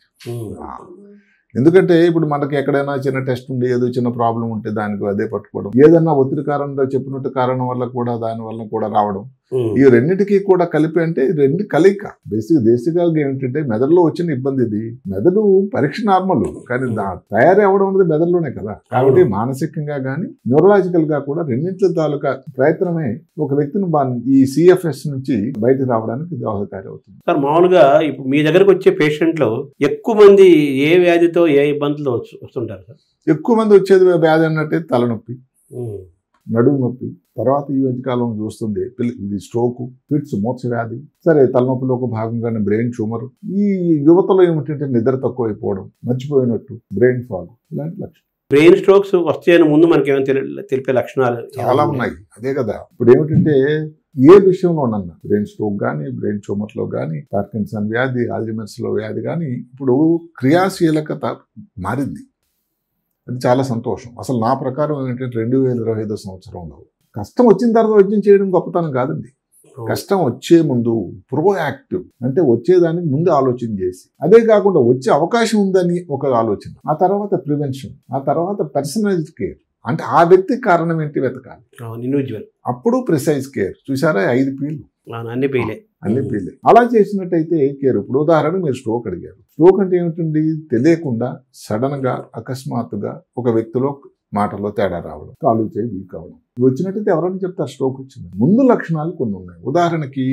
Speaker 3: ఎందుకంటే ఇప్పుడు మనకి ఎక్కడైనా చిన్న టెస్ట్ ఉండి ఏదో చిన్న ప్రాబ్లం ఉంటే దానికి అదే పట్టుకోవడం, ఏదన్నా ఒత్తిడి కారణంగా చెప్పినట్టు కారణం వల్ల కూడా దాని వల్ల కూడా రావడం, ఈ రెండింటికి కూడా కలిపి అంటే రెండు కలయిక. బేసిక్గా ఏంటంటే మెదడులో వచ్చిన ఇబ్బంది ఇది. మెదడు పరీక్ష నార్మల్, కానీ తయారీ అవ్వడం అనేది మెదడులోనే కదా. కాబట్టి మానసికంగా కానీ న్యూరలాజికల్ గా కూడా రెండింటి తాలూకా ప్రయత్నమే ఒక వ్యక్తిని ఈ సిఎఫ్ఎస్ నుంచి బయటకు రావడానికి దోహదకారి అవుతుంది.
Speaker 2: సార్, మామూలుగా ఇప్పుడు మీ దగ్గరకు వచ్చే పేషెంట్లు ఎక్కువ మంది ఏ వ్యాధితో ఏ ఇబ్బందులతో వస్తుంటారు సార్?
Speaker 3: ఎక్కువ మంది వచ్చేది వ్యాధి అన్నట్టే తలనొప్పి, నడుము నొప్పి, తర్వాత ఈ మధ్యకాలం చూస్తుంది ఇది స్ట్రోక్, ఫిట్స్, మోర్చ వ్యాధి, సరే తలనొప్పిలో ఒక భాగంగానే బ్రెయిన్ ట్యూమర్. ఈ యువతలో ఏమిటంటే నిద్ర తక్కువైపోవడం, మర్చిపోయినట్టు, బ్రెయిన్ ఫాగ్, ఇలాంటి లక్షణాలు.
Speaker 2: బ్రెయిన్ స్ట్రోక్స్ వచ్చే ముందు మనకి ఏమైనా తెలిపే లక్షణాలు
Speaker 3: చాలా ఉన్నాయి. అదే కదా, ఇప్పుడు ఏమిటంటే ఏ విషయంలోనన్నా బ్రెయిన్ స్ట్రోక్ కానీ, బ్రెయిన్ ట్యూమర్లో కానీ, పార్కిన్సన్ వ్యాధి, ఆల్జీమర్స్లో వ్యాధి కానీ ఇప్పుడు క్రియాశీలకత మారింది. అది చాలా సంతోషం. అసలు నా ప్రకారం ఏంటంటే 2025 సంవత్సరంలో కష్టం వచ్చిన తర్వాత వైద్యం చేయడం గొప్పతనం కాదండి. కష్టం వచ్చే ముందు ప్రోయాక్టివ్ అంటే వచ్చేదానికి ముందు ఆలోచన చేసి, అదే కాకుండా వచ్చే అవకాశం ఉందని ఒక ఆలోచన, ఆ తర్వాత ప్రివెన్షన్, ఆ తర్వాత పర్సనలైజ్డ్ కేర్, అంటే ఆ వ్యక్తి కారణం ఏంటి వెతకాలి, అప్పుడు ప్రిసైజ్ కేర్. చూసారా, 5 P'లు,
Speaker 2: అన్ని పీలే.
Speaker 3: అలా చేసినట్టయితే కేర్. ఇప్పుడు ఉదాహరణకు మీరు స్ట్రోక్ అడిగారు. స్ట్రోక్ అంటే ఏమిటండి, తెలియకుండా సడన్ గా అకస్మాత్తుగా ఒక వ్యక్తిలో మాటల్లో తేడా రావడం, కాలు చేయి వీక్ అవడం, వచ్చినట్టయితే ఎవరైనా చెప్తారు స్ట్రోక్ వచ్చింది. ముందు లక్షణాలు కొన్ని ఉన్నాయి. ఉదాహరణకి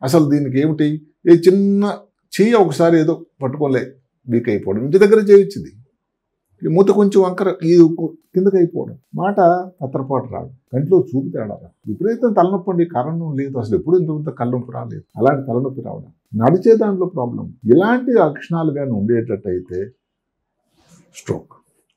Speaker 3: అసలు దీనికి ఏమిటి, ఏ చిన్న చెయ్యి ఒకసారి ఏదో పట్టుకోలే వీక్ అయిపోవడం, ఇంటి దగ్గర చేయొచ్చింది, ఈ మూత కొంచెం వంకర ఈ కిందకి అయిపోవడం, మాట తత్తరపాటు రాదు, కంట్లో చూపు తేడా రాదు, విపరీతం తలనొప్పి అండి, కారణం లేదు, అసలు ఎప్పుడు ఇంత తలనొప్పి రాలేదు, అలాంటి తలనొప్పి రావడం, నడిచే దాంట్లో ప్రాబ్లం, ఇలాంటి లక్షణాలు కానీ ఉండేటట్టయితే స్ట్రోక్,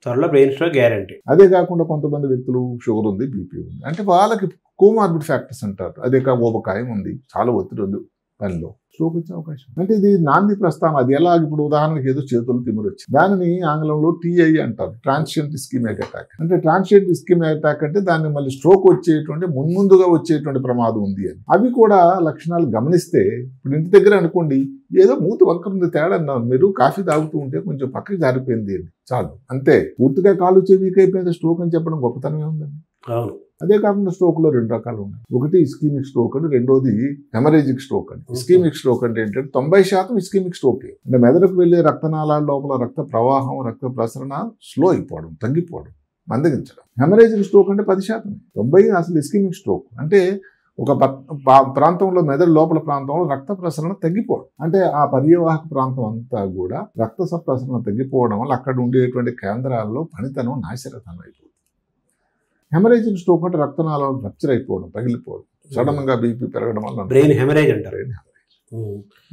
Speaker 2: త్వరలో బ్రెయిన్ స్ట్రోక్ గ్యారంటీ.
Speaker 3: అదే కాకుండా కొంతమంది వ్యక్తులు షుగర్ ఉంది, బీపీ ఉంది అంటే వాళ్ళకి కోమార్బిడ్ ఫ్యాక్టర్స్ అంటారు, అదే కాక ఊబకాయం ఉంది, చాలా ఒత్తిడి ఉంది పనిలో, స్ట్రోక్ వచ్చే అవకాశం. అంటే ఇది నాంది ప్రస్థానం. అది ఎలా, ఇప్పుడు ఉదాహరణకి ఏదో చేతులు తిమ్మిరి వచ్చింది, దానిని ఆంగ్లంలో టీఐ అంటారు, ట్రాన్సియంట్ ఇస్కిమిక్ అటాక్. అంటే ట్రాన్సియంట్ ఇస్కిమిక్ అటాక్ అంటే దాన్ని మళ్ళీ స్ట్రోక్ వచ్చేటువంటి ముందుగా వచ్చేటువంటి ప్రమాదం ఉంది అని. అవి కూడా లక్షణాలు గమనిస్తే, ఇప్పుడు ఇంటి దగ్గర అనుకోండి ఏదో మూతి వంకరుంది తేడా, మీరు కాఫీ తాగుతూ ఉంటే కొంచెం పక్కకి జారిపోయింది అని చాలు, అంతే, పూర్తిగా కాలు వీక్ అయిపోయింది, స్ట్రోక్ అని చెప్పడం గొప్పతనమే ఉందండి.
Speaker 2: అవును.
Speaker 3: అదే కాకుండా స్ట్రోక్ లో 2 రకాలు ఉన్నాయి, ఒకటి ఇస్కీమిక్ స్ట్రోక్ అని, రెండోది హెమరేజిక్ స్ట్రోక్ అని. ఇస్కీమిక్ స్ట్రోక్ అంటే ఏంటంటే 90% ఇస్కీమిక్ స్ట్రోకే, అంటే మెదడుకు వెళ్లే రక్తనాళాల లోపల రక్త ప్రవాహం, రక్త ప్రసరణ స్లో అయిపోవడం, తగ్గిపోవడం, మందగించడం. హెమరేజిక్ స్ట్రోక్ అంటే 10%, 90 అసలు ఇస్కీమిక్ స్ట్రోక్ అంటే ఒక ప్రాంతంలో, మెదడు లోపల ప్రాంతంలో రక్త ప్రసరణ తగ్గిపోవడం, అంటే ఆ పర్యవాహక ప్రాంతం అంతా కూడా రక్త ప్రసరణ తగ్గిపోవడం వల్ల అక్కడ ఉండేటువంటి కేంద్రాల్లో పనితనం నాశరతం అయిపోతుంది. హెమరేజిక్ స్ట్రోక్ అంటే రక్తనాళాలు రప్చర్ అయిపోవడం, పగిలిపోవడం, సడన్ గా బీపీ పెరగడం వల్ల
Speaker 2: బ్రెయిన్ హెమరేజ్ అంటారు.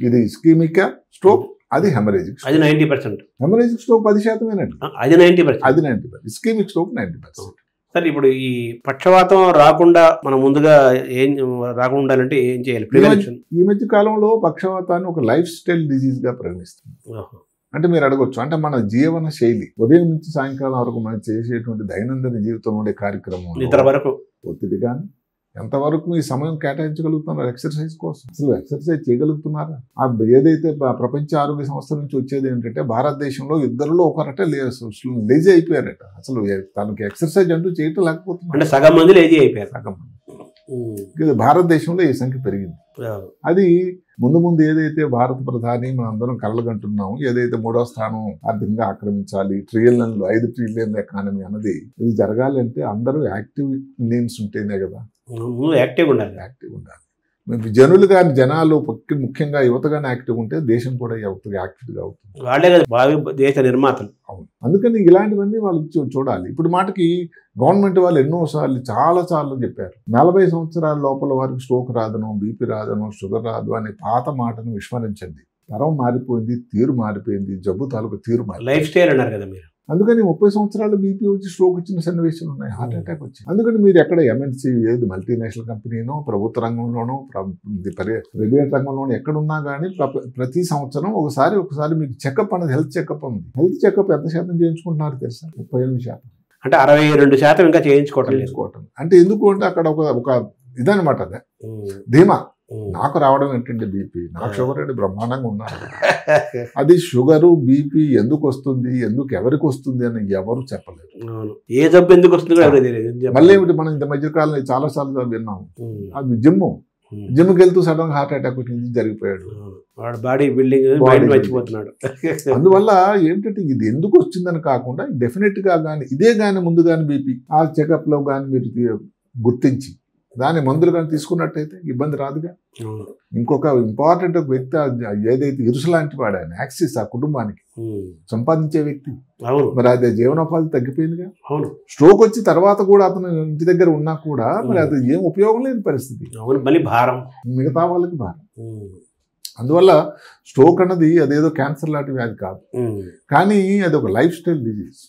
Speaker 3: ఇది ఇస్కీమిక్ స్ట్రోక్, అది హెమరేజిక్.
Speaker 2: అది 90%.
Speaker 3: Haemorrhagic stroke 10%.
Speaker 2: అది 90%.
Speaker 3: అది 90%. Ischaemic stroke 90%.
Speaker 2: సార్, ఇప్పుడు ఈ పక్షవాతం రాకుండా మనం ముందుగా రాకుండా ఉండాలంటే ఏం చేయాలి? ప్రివెన్షన్.
Speaker 3: ఈ మధ్య కాలంలో పక్షవాతాన్ని ఒక లైఫ్ స్టైల్ డిజీజ్ గా పరిగణిస్తుంది. అంటే మీరు అడగొచ్చు, అంటే మన జీవన శైలి, ఉదయం నుంచి సాయంకాలం వరకు మనం చేసేటువంటి దైనందిన జీవితంలో ఉండే కార్యక్రమం,
Speaker 2: ఇతర వరకు
Speaker 3: ఒత్తిడి కానీ ఎంతవరకు మీ సమయం కేటాయించగలుగుతున్నారు ఎక్సర్సైజ్ కోసం, అసలు ఎక్సర్సైజ్ చేయగలుగుతున్నారా? ఏదైతే ప్రపంచ ఆరోగ్య సంస్థ నుంచి వచ్చేది ఏంటంటే, భారతదేశంలో ఇద్దరులో ఒకరట లేజీ అయిపోయారట, అసలు తనకి ఎక్సర్సైజ్ అంటూ చేయటం లేకపోతున్నారు,
Speaker 2: అంటే సగం మంది లేజీ అయిపోయారు.
Speaker 3: సగం మంది. భారతదేశంలో ఈ సంఖ్య పెరిగింది. అది ముందు ఏదైతే భారత ప్రధాని మనందరం కలలుగంటున్నాము, ఏదైతే 3వ స్థానం ఆర్థికంగా ఆక్రమించాలి, ట్రిలియన్లు 5 ట్రిలియన్ల ఎకానమీ అన్నది, ఇది జరగాలంటే అందరూ యాక్టివ్ ఇండియన్స్ ఉంటేనే కదా.
Speaker 2: యాక్టివ్ ఉండాలి.
Speaker 3: జనులు కానీ, జనాలు ముఖ్యంగా యువత కానీ యాక్టివ్ ఉంటే దేశం కూడా యాక్టివ్గా అవుతుంది.
Speaker 2: వాళ్ళే కదా భావి దేశ నిర్మాతలు.
Speaker 3: అవును. అందుకని ఇలాంటివన్నీ వాళ్ళు చూడాలి. ఇప్పుడు మాటకి గవర్నమెంట్ వాళ్ళు చాలా సార్లు చెప్పారు, 40 సంవత్సరాల లోపల వారికి స్ట్రోక్ రాదనో, బీపీ రాదనో, షుగర్ రాదు అనే పాత మాటను విస్మరించండి. తరం మారిపోయింది, తీరు మారిపోయింది, జబ్బు తాలూకు తీరు మారిపోయింది.
Speaker 2: లైఫ్ స్టైల్ అన్నారు కదా మీరు.
Speaker 3: అందుకని 30 సంవత్సరాలు బీపీ వచ్చి స్ట్రోక్ వచ్చిన సన్నివేశాలు ఉన్నాయి, హార్ట్ అటాక్ వచ్చింది. అందుకని మీరు ఎక్కడ ఎంఎన్సీ, ఏది మల్టీనేషనల్ కంపెనీనో, ప్రభుత్వ రంగంలోనో, ప్రైవేట్ రంగంలోనో ఎక్కడున్నా కానీ ప్రతి సంవత్సరం ఒకసారి మీకు చెకప్ అనేది, హెల్త్ చెకప్ ఉంది. హెల్త్ చెకప్ ఎంత శాతం చేయించుకుంటున్నారు తెలుసా? 38%.
Speaker 2: అంటే 62% ఇంకా చేయించుకోవటం.
Speaker 3: అంటే ఎందుకు అంటే అక్కడ ఒక ఇదనమాట, అదే ధీమా, నాకు రావడం ఏంటంటే బీపీ, నాకు షుగర్ అంటే బ్రహ్మాండంగా ఉన్నారు. అది షుగరు, బీపీ ఎందుకు వస్తుంది, ఎవరికి వస్తుంది అని ఎవరు చెప్పలేదు.
Speaker 2: ఏ జబ్బు ఎందుకు వస్తుంది
Speaker 3: మళ్ళీ ఏమిటి, మనం ఇంత మధ్య కాలంలో చాలా సార్లు విన్నాము, అది జిమ్కి వెళ్తూ సడన్ గా హార్ట్ అటాక్ వచ్చింది, జరిగిపోయాడు,
Speaker 2: వాడు బాడీ బిల్డింగ్ మర్చిపోతున్నాడు.
Speaker 3: అందువల్ల ఏంటంటే ఇది ఎందుకు వచ్చిందని కాకుండా డెఫినెట్ గా కానీ ఇదే కానీ ముందు కానీ బీపీ ఆ చెకప్ లో కానీ మీరు గుర్తించి దాని మందులు కానీ తీసుకున్నట్టయితే ఇబ్బంది రాదుగా. ఇంకొక ఇంపార్టెంట్ వ్యక్తి ఏదైతే ఇరుసు లాంటి వాడు, ఆయన యాక్సిస్ ఆ కుటుంబానికి సంపాదించే వ్యక్తి, మరి అదే జీవనోపాధి తగ్గిపోయిందిగా. స్ట్రోక్ వచ్చి తర్వాత కూడా అతను ఇంటి దగ్గర ఉన్నా కూడా మరి అది ఏం ఉపయోగం లేని పరిస్థితి,
Speaker 2: మళ్ళీ భారం, మిగతా
Speaker 3: వాళ్ళకి భారం. అందువల్ల స్ట్రోక్ అన్నది అదేదో క్యాన్సర్ లాంటి వ్యాధి కాదు, కానీ అది ఒక లైఫ్ స్టైల్ డిజీజ్.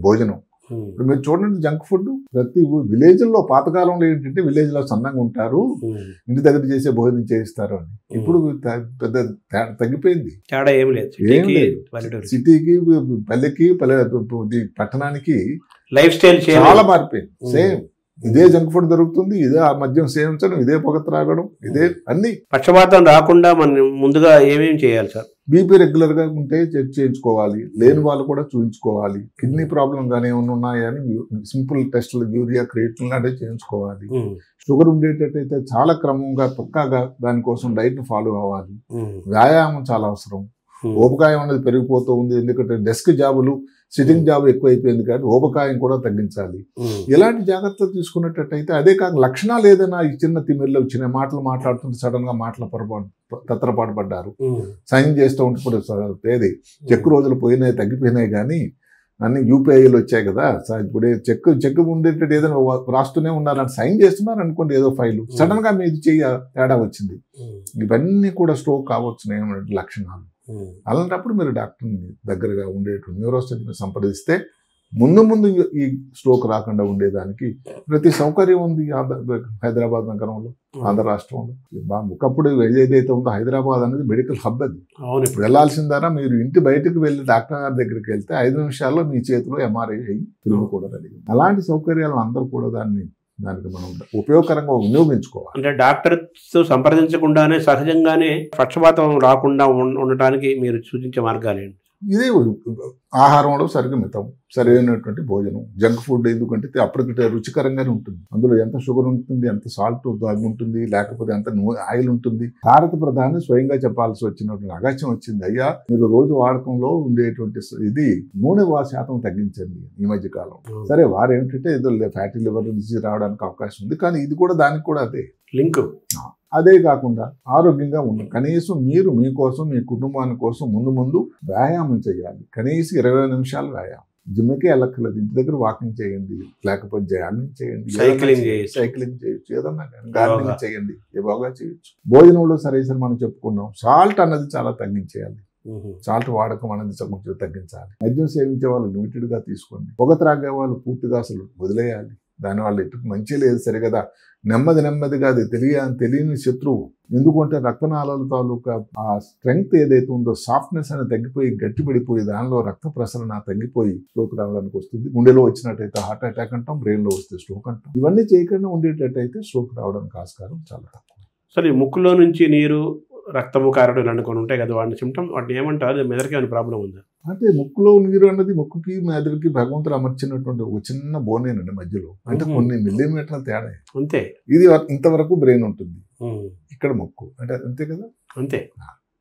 Speaker 3: భోజనం ఇప్పుడు మీరు చూడండి, జంక్ ఫుడ్ ప్రతి విలేజ్లో, పాతకాలంలో ఏంటంటే విలేజ్లో సన్నంగా ఉంటారు, ఇంటి దగ్గర చేసే భోజనం చేయిస్తారు అని. ఇప్పుడు పెద్ద తగ్గిపోయింది, ఏం లేదు. సిటీకి, పల్లెకి, పట్టణానికి లైఫ్ స్టైల్ చాలా మారిపోయింది. సేమ్ ఇదే జంక్ ఫుడ్ దొరుకుతుంది, ఇదే ఆ మద్యం సేవించడం, ఇదే పొగ త్రాగడం, ఇదే అన్ని.
Speaker 2: పక్షపాతం రాకుండా మనం ముందుగా ఏమేమి చేయాలి సార్?
Speaker 3: బీపీ రెగ్యులర్ గా ఉంటే చెక్ చేయించుకోవాలి, లేని వాళ్ళు కూడా చూపించుకోవాలి. కిడ్నీ ప్రాబ్లం కానీ ఏమైనా ఉన్నాయని సింపుల్ టెస్టులు, యూరియా, క్రియేటిన్ లాంటివి చేయించుకోవాలి. షుగర్ ఉండేటట్టయితే చాలా క్రమంగా పక్కాగా దానికోసం డైట్ ని ఫాలో అవ్వాలి. వ్యాయామం చాలా అవసరం. ఊబకాయం అనేది పెరిగిపోతూ ఉంది, ఎందుకంటే డెస్క్ జాబులు సిట్టింగ్ జాబ్ ఎక్కువైపోయింది కానీ ఊబకాయం కూడా తగ్గించాలి. ఇలాంటి జాగ్రత్తలు తీసుకున్నట్టయితే, అదే కాక లక్షణాలు ఏదైనా ఈ చిన్న తిమ్మిర్లు చిన్న మాటలు మాట్లాడుతుంటే సడన్ గా మాటల తత్రపాటు పడ్డారు, సైన్ చేస్తూ ఉంటే ఇప్పుడు ఏది చెక్ రోజులు పోయినాయి తగ్గిపోయినాయి కానీ అన్ని యూపీఐలు వచ్చాయి కదా, ఇప్పుడు చెక్ ఉండేటట్టు ఏదైనా రాస్తూనే ఉన్నారని సైన్ చేస్తున్నారు అనుకోండి ఏదో ఫైలు, సడన్ గా మీది తేడా వచ్చింది, ఇవన్నీ కూడా స్ట్రోక్ కావచ్చు లక్షణాలు. అలాంటప్పుడు మీరు డాక్టర్ని దగ్గరగా ఉండేటువంటి న్యూరోసర్జన్ సంప్రదిస్తే ముందు ఈ స్ట్రోక్ రాకుండా ఉండేదానికి ప్రతి సౌకర్యం ఉంది హైదరాబాద్ నగరంలో, ఆంధ్ర రాష్ట్రంలో. ఒకప్పుడు ఏదైతే ఉందో హైదరాబాద్ అనేది మెడికల్ హబ్ అది. ఇప్పుడు వెళ్లాల్సిందారా మీరు ఇంటి బయటకు వెళ్ళి డాక్టర్ గారి దగ్గరికి వెళ్తే 5 నిమిషాల్లో మీ చేతిలో ఎంఆర్ఐ అయ్యి తిరుగు కూడా రెడీ. అలాంటి సౌకర్యాలను అందరూ కూడా దానికి మనం ఉపయోగకరంగా వినియోగించుకోవాలి.
Speaker 2: అంటే డాక్టర్తో సంప్రదించకుండానే సహజంగానే పక్షపాతం రాకుండా ఉండటానికి మీరు సూచించే మార్గాలేంటి?
Speaker 3: ఇదే ఆహారంలో సరిగ్గా మితం, సరైనటువంటి భోజనం. జంక్ ఫుడ్ ఎందుకంటే అప్పటికి రుచికరంగానే ఉంటుంది, అందులో ఎంత షుగర్ ఉంటుంది, ఎంత సాల్ట్ ఉంటుంది, లేకపోతే ఎంత ఆయిల్ ఉంటుంది. భారత ప్రధాని స్వయంగా చెప్పాల్సి వచ్చినటువంటి అగత్యం వచ్చింది, అయ్యా మీరు రోజు వాడకంలో ఉండేటువంటి ఇది నూనె శాతం తగ్గించండి ఈ మధ్య కాలం. సరే వారు ఏమిటంటే ఏదో ఫ్యాటీ లివర్ డిసీజ్ రావడానికి అవకాశం ఉంది, కానీ ఇది కూడా దానికి కూడా అదే
Speaker 2: లింక్.
Speaker 3: అదే కాకుండా ఆరోగ్యంగా ఉండాలి. కనీసం మీరు మీకోసం మీ కుటుంబాని కోసం ముందు వ్యాయామం చేయాలి. కనీసం 20 నిమిషాలు వ్యాయామం. జిమ్కే వెళ్ళక్కర్లేదు, ఇంటి దగ్గర వాకింగ్ చేయండి, లేకపోతే జాగింగ్ చేయండి, సైక్లింగ్ చేయొచ్చు, ఏదన్నా గార్డెనింగ్ చేయండి, బాగా చేయొచ్చు. భోజనంలో సరే మనం చెప్పుకున్నాం, సాల్ట్ అన్నది చాలా తగ్గించేయాలి. సాల్ట్ వాడకం అనేది తగ్గించాలి. మద్యం సేవించే వాళ్ళు లిమిటెడ్ గా తీసుకోండి. పొగ త్రాగే వాళ్ళు పూర్తిగా అసలు వదిలేయాలి. దానివల్ల ఎటు మంచి లేదు సరిగదా. నెమ్మదిగా అది తెలియని శత్రువు. ఎందుకంటే రక్తనాళాల తాలూకా ఆ స్ట్రెంగ్త్ ఏదైతే ఉందో, సాఫ్ట్నెస్ అనేది తగ్గిపోయి గట్టిపడిపోయి దానిలో రక్త ప్రసరణ తగ్గిపోయి స్ట్రోక్ రావడానికి వస్తుంది. గుండెలో వచ్చినట్టయితే హార్ట్ అటాక్ అంటాం, బ్రెయిన్లో వస్తే స్ట్రోక్ అంటాం. ఇవన్నీ చేయకుండా ఉండేటట్టయితే స్ట్రోక్ రావడానికి ఆస్కారం చాలా తక్కువ.
Speaker 2: సరే, ముక్కులో నుంచి నీరు, రక్తము కారడం అనుకుని ఉంటాయి కదా, వాటిని సిమ్టమ్, వాటిని ఏమంటారు? మెదడుకి ఏమైనా ప్రాబ్లం ఉందా?
Speaker 3: అంటే ముక్కులో నీరు అన్నది ముక్కుకి మెదడుకి భగవంతుడు అమర్చినటువంటి ఒక చిన్న బోనేనండి మధ్యలో, అంటే కొన్ని మిల్లీమీటర్ల తేడా అంతే. ఇది ఇంతవరకు బ్రెయిన్ ఉంటుంది, ఇక్కడ ముక్కు అంటే అంతే కదా, అంతే.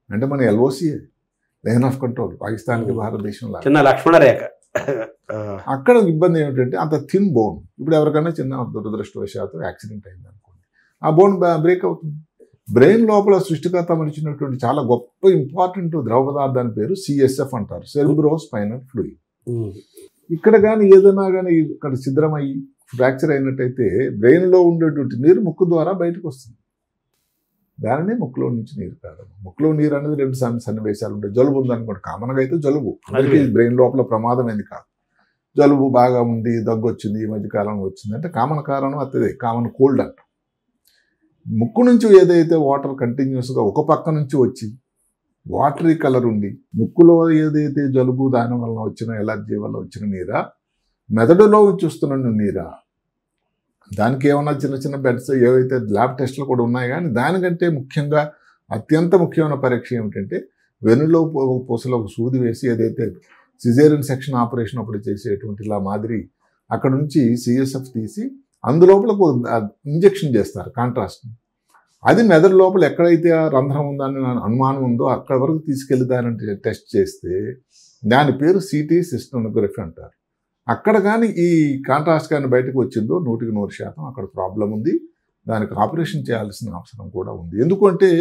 Speaker 3: అంటే మన ఎల్ఓసిఏ లైన్ ఆఫ్ కంట్రోల్, పాకిస్తాన్కి భారతదేశంలో
Speaker 2: చిన్న లక్ష్మణ రేఖ.
Speaker 3: అక్కడ ఇబ్బంది ఏమిటంటే అంత థిన్ బోన్. ఇప్పుడు ఎవరికైనా చిన్న దురదృష్టవశాత్తు యాక్సిడెంట్ అయింది అనుకోండి, ఆ బోన్ బ్రేక్ అవుతుంది. బ్రెయిన్ లోపల సృష్టికర్త మనిచినటువంటి చాలా గొప్ప ఇంపార్టెంట్ ద్రవ పదార్థాన్ని పేరు సిఎస్ఎఫ్ అంటారు, సెరిబ్రో స్పైనల్ ఫ్లూయిడ్. ఇక్కడ కానీ ఏదైనా కానీ ఇక్కడ ఛిద్రమయ్యి ఫ్రాక్చర్ అయినట్టయితే బ్రెయిన్లో ఉండేటువంటి నీరు ముక్కు ద్వారా బయటకు వస్తుంది. దానినే ముక్కులో నుంచి నీరు కాదు. ముక్కులో నీరు అనేది 2 సన్నివేశాలు ఉంటాయి. జలుబు ఉందనుకోండి, కామన్గా అయితే జలుబు అది బ్రెయిన్ లోపల ప్రమాదం ఏంది కాదు. జలుబు బాగా ఉంది, దగ్గు వచ్చింది, ఈ మధ్య కాలంలో వచ్చింది అంటే కామన్ కారణం అదే, కామన్ కోల్డ్ అంట. ముక్కు నుంచి ఏదైతే వాటర్ కంటిన్యూస్గా ఒక పక్క నుంచి వచ్చి వాటరీ కలర్ ఉండి ముక్కులో ఏదైతే జలుబు దాని వల్ల వచ్చిన ఎలర్జీ వల్ల వచ్చిన నీరా, మెదడులో చూస్తున్న నీరా, దానికి ఏమన్నా చిన్న బెడ్స్ ఏవైతే ల్యాబ్ టెస్టులు కూడా ఉన్నాయి. కానీ దానికంటే ముఖ్యంగా అత్యంత ముఖ్యమైన పరీక్ష ఏమిటంటే వెన్నులో పూసలో ఒక సూది వేసి ఏదైతే సిజేరియన్ సెక్షన్ ఆపరేషన్ అప్పుడు చేసేటువంటి ఇలా మాదిరి అక్కడ నుంచి సిఎస్ఎఫ్ తీసి అందులోపల ఇంజెక్షన్ చేస్తారు కాంట్రాస్ట్. అది మెదడు లోపల ఎక్కడైతే ఆ రంధ్రం ఉందని అనుమానం ఉందో అక్కడ వరకు తీసుకెళ్లి దాన్ని టెస్ట్ చేస్తే దాని పేరు సిటీ సిస్టోగ్రఫీ అంటారు. అక్కడ కానీ ఈ కాంట్రాస్ట్ కానీ బయటకు వచ్చిందో 100% అక్కడ ప్రాబ్లం ఉంది, దానికి ఆపరేషన్ చేయాల్సిన అవసరం కూడా ఉంది. ఎందుకంటే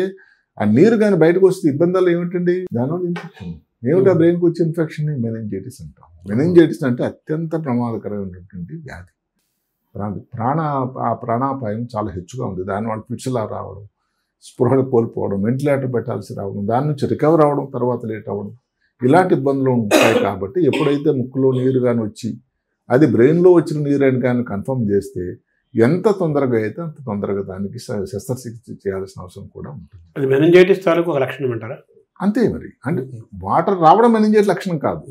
Speaker 3: ఆ నీరు కానీ బయటకు వస్తే ఇబ్బందులు ఏమిటండి, దానివల్ల ఇన్ఫెక్షన్. ఏమిటా బ్రెయిన్కి వచ్చే ఇన్ఫెక్షన్ మెనింజైటిస్ అంటాం. మెనింజైటిస్ అంటే అత్యంత ప్రమాదకరమైనటువంటి వ్యాధి. ప్రాణాపాయం చాలా హెచ్చుగా ఉంది. దానివల్ల పిచ్చులా రావడం, స్పృహలు కోల్పోవడం, వెంటిలేటర్ పెట్టాల్సి రావడం, దాని నుంచి రికవర్ అవ్వడం, తర్వాత లేట్ అవ్వడం, ఇలాంటి ఇబ్బందులు ఉంటాయి. కాబట్టి ఎప్పుడైతే ముక్కులో నీరు కానీ వచ్చి అది బ్రెయిన్లో వచ్చిన నీరు అని కానీ కన్ఫర్మ్ చేస్తే ఎంత తొందరగా అయితే అంత తొందరగా దానికి శస్త్రచికిత్స చేయాల్సిన అవసరం కూడా ఉంటుంది.
Speaker 2: అది మెనింజైటిస్ తాలూకు ఒక లక్షణం అంటారా?
Speaker 3: అంతే మరి. అంటే వాటర్ రావడం మెనింజైటిస్ లక్షణం కాదు,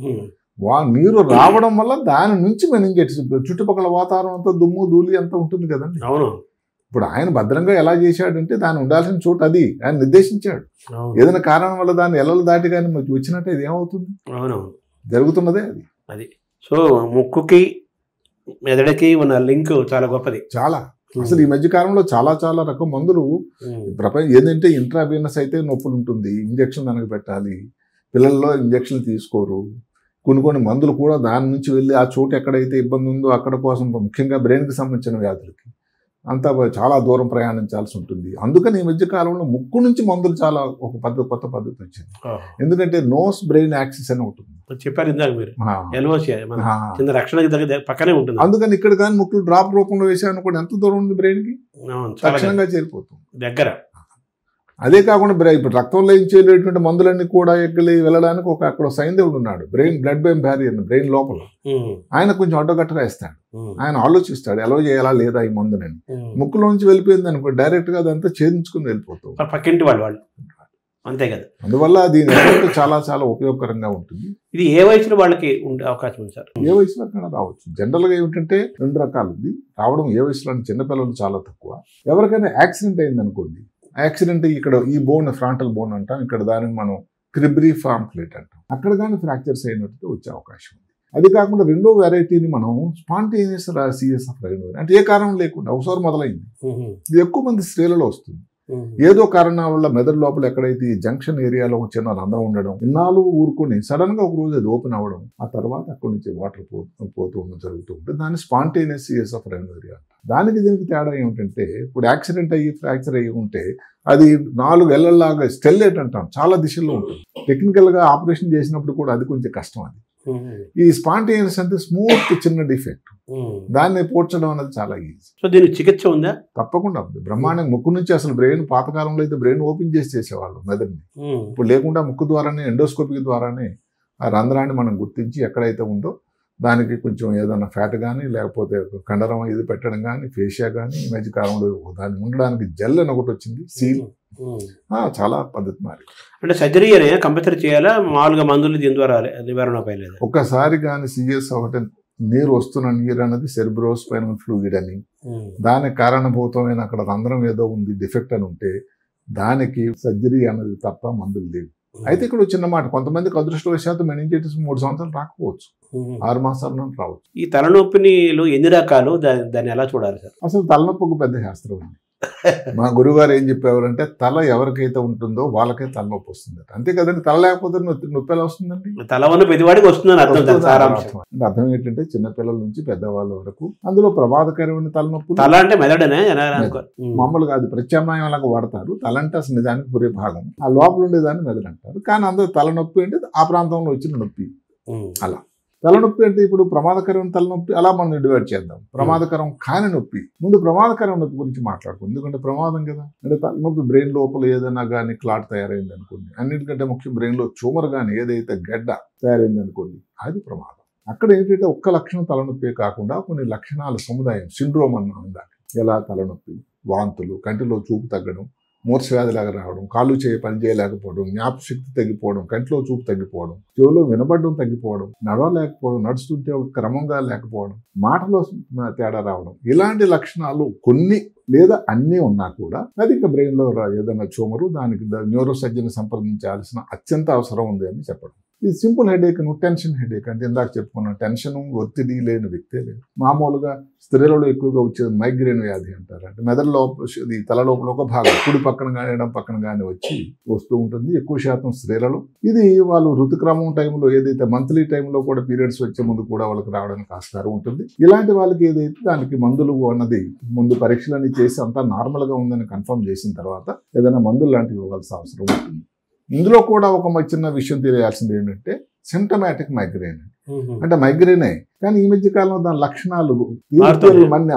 Speaker 3: నీరు రావడం వల్ల దాని నుంచి మెనింజైటిస్. చుట్టుపక్కల వాతావరణం అంతా దుమ్ము ధూళి అంతా ఉంటుంది కదండి.
Speaker 2: అవును.
Speaker 3: ఇప్పుడు ఆయన భద్రంగా ఎలా చేశాడంటే దాన్ని ఉండాల్సిన చోటు అది ఆయన నిర్దేశించాడు. ఏదైనా కారణం వల్ల దాన్ని ఎల్లలు దాటి కానీ వచ్చినట్టు ఇది ఏమవుతుంది? అవునవును, జరుగుతున్నదే అది.
Speaker 2: సో ముక్కుకి మెదడుకి ఉన్న లింక్ చాలా గొప్పది.
Speaker 3: చాలా. అసలు ఈ మధ్య కాలంలో చాలా రకం మందులు ప్రపంచం ఏంటంటే ఇంట్రావీనస్ అయితే నొప్పులు ఉంటుంది, ఇంజక్షన్ దానికి పెట్టాలి, పిల్లల్లో ఇంజక్షన్లు తీసుకోరు. కొన్ని మందులు కూడా దాని నుంచి వెళ్ళి ఆ చోటు ఎక్కడైతే ఇబ్బంది ఉందో అక్కడ కోసం, ముఖ్యంగా బ్రెయిన్కి సంబంధించిన వ్యాధులకి అంతా చాలా దూరం ప్రయాణించాల్సి ఉంటుంది. అందుకని ఈ మధ్య కాలంలో ముక్కు నుంచి మందులు చాలా ఒక కొత్త పద్ధతి వచ్చింది. ఎందుకంటే నోస్ బ్రెయిన్ యాక్సిస్ అని ఉంటుంది,
Speaker 2: చెప్పారు ఇందాక మీరు, కింద రక్షణకి పక్కనే ఉంటుంది.
Speaker 3: అందుకని ఇక్కడ కానీ ముక్కులు డ్రాప్ రూపంలో వేసాను ఎంత దూరం ఉంది బ్రెయిన్కి, తక్షణంగా చేరిపోతుంది
Speaker 2: దగ్గర.
Speaker 3: అదే కాకుండా ఇప్పుడు రక్తంలో ఇచ్చేటువంటి మందులన్నీ కూడా ఎక్కలి వెళ్ళడానికి అక్కడ సైంధవుడు ఉన్నాడు, బ్లడ్ బ్రెయిన్ బ్యారియర్, బ్రెయిన్ లోపల. ఆయన కొంచెం అడ్డగట్టగా ఇస్తాడు, ఆయన ఆలోచిస్తాడు ఎలా చేయాలా లేదా ఈ మందునని. ముక్కులోంచి వెళ్ళిపోయింది అనుకో డైరెక్ట్ గా అదంతా ఛేదించుకుని వెళ్ళిపోతాం
Speaker 2: పక్కింటి వాళ్ళు, అంతే కదా.
Speaker 3: అందువల్ల దీని ఎఫెక్ట్ చాలా చాలా ఉపయోగకరంగా ఉంటుంది.
Speaker 2: ఇది ఏ వయసులో వాళ్ళకి ఉండే అవకాశం ఉంది సార్?
Speaker 3: ఏ వయసులో కన్నా రావచ్చు. జనరల్ గా ఏమిటంటే 2 రకాలు ఉంది రావడం. ఏ వయసులో అంటే చిన్నపిల్లలు చాలా తక్కువ. ఎవరికైనా యాక్సిడెంట్ అయింది అనుకోండి, యాక్సిడెంట్ ఇక్కడ ఈ బోన్ ఫ్రాంటల్ బోన్ అంటాం, ఇక్కడ దానికి మనం క్రిబ్రిఫార్మ్ ప్లేట్ అంటాం, అక్కడ కానీ ఫ్రాక్చర్స్ అయినట్టు వచ్చే అవకాశం ఉంది. అది కాకుండా రెండో వెరైటీని మనం స్పాంటేనియస్ సిఎస్ఎఫ్ రైనోవేరియా, అంటే ఏ కారణం లేకుండా ఒకసారి మొదలైంది. ఇది ఎక్కువ మంది స్త్రీలలో వస్తుంది. ఏదో కారణం వల్ల మెదడు లోపల ఎక్కడైతే ఈ జంక్షన్ ఏరియాలో ఒక చిన్న రంధ్రం ఉండడం, ఇన్నాళ్ళు ఊరుకొని సడన్ గా ఒక రోజు అది ఓపెన్ అవ్వడం, ఆ తర్వాత అక్కడి నుంచి వాటర్ పోతూ ఉండడం జరుగుతూ ఉంటుంది. దాన్ని స్పాంటేనియస్ సిఎస్ఎఫ్ రైనోవేరియా. దానికి దీనికి తేడా ఏమిటంటే, ఇప్పుడు యాక్సిడెంట్ అయ్యి ఫ్రాక్చర్ అయ్యి ఉంటే అది 4 ఏళ్లలాగా స్టెల్లేట్ అంటాం, చాలా దిశల్లో ఉంటుంది. టెక్నికల్ గా ఆపరేషన్ చేసినప్పుడు కూడా అది కొంచెం కష్టం. అది ఈ స్పాంటేనియస్ అంటే స్మూత్ చిన్న డిఫెక్ట్, దాన్ని పోడ్చడం అనేది చాలా ఈజీ.
Speaker 2: సో దీనికి చికిత్స ఉందా?
Speaker 3: తప్పకుండా ఉంది. బ్రహ్మాండం. ముక్కు నుంచి అసలు బ్రెయిన్, పాతకాలంలో అయితే బ్రెయిన్ ఓపెన్ చేసి చేసేవాళ్ళు మెదడుని. ఇప్పుడు లేకుండా ముక్కు ద్వారానే, ఎండోస్కోపిక్ ద్వారానే ఆ రంధ్రాన్ని మనం గుర్తించి ఎక్కడైతే ఉందో దానికి కొంచెం ఏదైనా ఫ్యాట్ కానీ లేకపోతే కండరం ఇది పెట్టడం కానీ, ఫేషియా కానీ, ఈ మధ్య కాలంలో దాన్ని ఉండడానికి జెల్ అని ఒకటి వచ్చింది, సీల్. చాలా పద్ధతి మారి.
Speaker 2: అంటే సర్జరీ కంపల్సరీ చేయాలా, మామూలుగా మందులు దీని ద్వారా నివారణ పైలేదు?
Speaker 3: ఒక్కసారి కానీ సీరియస్ అవ్వటే నీరు వస్తున్న నీరు అనేది సెరిబ్రోస్పైనల్ ఫ్లూయిడ్ అని, దానికి కారణభూతమైన అక్కడ రంధ్రం ఏదో ఉంది, డిఫెక్ట్ అని ఉంటే దానికి సర్జరీ అనేది తప్ప మందులు లేవు. అయితే ఇక్కడ చిన్న మాట, కొంతమందికి అదృష్టవశాత్తు మెనింజైటిస్ 3 సంవత్సరాలు రాకపోవచ్చు, 6 మాసాల నుండి రావచ్చు.
Speaker 2: ఈ తలనొప్పినిలో ఎన్ని రకాలు, దాన్ని ఎలా చూడాలి సార్?
Speaker 3: అసలు తలనొప్పి ఒక పెద్ద శాస్త్రం అండి. మా గురువుగారు ఏం చెప్పేవారంటే, తల ఎవరికైతే ఉంటుందో వాళ్ళకే తలనొప్పి వస్తుంది. అంతే కదండి, తల లేకపోతే నొప్పి ఎలా వస్తుందండి?
Speaker 2: తల ఉన్న ప్రతివాడికి వస్తుందని
Speaker 3: అర్థం ఏంటంటే చిన్నపిల్లల నుంచి పెద్దవాళ్ళ వరకు అందులో ప్రమాదకరమైన తలనొప్పి.
Speaker 2: తల అంటే మెదడనే
Speaker 3: మామూలుగా అది ప్రత్యామ్నాయం లాగా వాడతారు. తల అంటే అసలు నిజానికి పురే భాగం, ఆ లోపల ఉండేదాన్ని మెదడు అంటారు. కానీ అందరూ తలనొప్పి అంటే ఆ ప్రాంతంలో వచ్చిన నొప్పి. అలా తలనొప్పి అంటే ఇప్పుడు ప్రమాదకరమైన తలనొప్పి అలా మనం డివైడ్ చేద్దాం. ప్రమాదకరం కాని నొప్పి, ముందు ప్రమాదకరం నొప్పి గురించి మాట్లాడుకుందాం. ఎందుకంటే ప్రమాదం కదా. అంటే తలనొప్పి బ్రెయిన్ లోపల ఏదైనా కానీ క్లాట్ తయారైంది అనుకోండి, అన్నిటికంటే ముఖ్యం బ్రెయిన్ లో ట్యూమర్ కానీ ఏదైతే గడ్డ తయారైంది అనుకోండి, అది ప్రమాదం. అక్కడ ఏంటంటే ఒక్క లక్షణం తలనొప్పి కాకుండా కొన్ని లక్షణాల సముదాయం, సిండ్రోమ్ అన్న ఉందా, ఎలా తలనొప్పి, వాంతులు, కంటిలో చూపు తగ్గడం, మూర్ఛవ్యాధిలాగా రావడం, కాళ్ళు చేయి పని చేయలేకపోవడం, జ్ఞాపశక్తి తగ్గిపోవడం, కంటిలో చూపు తగ్గిపోవడం, చెవులో వినబడడం తగ్గిపోవడం, నడవలేకపోవడం, నడుస్తుంటే ఒక క్రమంగా లేకపోవడం, మాటలో తేడా రావడం, ఇలాంటి లక్షణాలు కొన్ని లేదా అన్నీ ఉన్నా కూడా అది ఇంకా బ్రెయిన్ లో ఏదైనా ట్యూమరు, దానికి న్యూరో సర్జన్ సంప్రదించాల్సిన అత్యంత అవసరం ఉంది అని చెప్పడం. ఇది సింపుల్ హెడేక్, టెన్షన్ హెడేక్ అంటే ఇందాక చెప్పుకున్న టెన్షన్, ఒత్తిడి లేని వ్యక్తే లేదు. మామూలుగా స్త్రీలలో ఎక్కువగా వచ్చేది మైగ్రేన్ వ్యాధి అంటారు. అంటే మెదడు లోపల, తల లోపల ఒక భాగం కుడి పక్కన కానీ ఎడం పక్కన కానీ వస్తూ ఉంటుంది. ఎక్కువ శాతం స్త్రీలలో ఇది వాళ్ళు ఋతుక్రమం టైంలో, ఏదైతే మంత్లీ టైంలో కూడా పీరియడ్స్ వచ్చే ముందు కూడా వాళ్ళకి రావడానికి ఆస్కారం ఉంటుంది. ఇలాంటి వాళ్ళకి ఏదైతే దానికి మందులు అన్నది ముందు పరీక్షలన్నీ చేసి అంతా నార్మల్గా ఉందని కన్ఫర్మ్ చేసిన తర్వాత ఏదైనా మందులు లాంటివి ఇవ్వాల్సిన అవసరం ఉంటుంది. ఇందులో కూడా ఒక చిన్న విషయం తెలియాల్సింది ఏంటంటే, సిమ్టమాటిక్ మైగ్రేన్ అంటే మైగ్రేనే, కానీ ఈ మధ్య కాలంలో దాని లక్షణాలు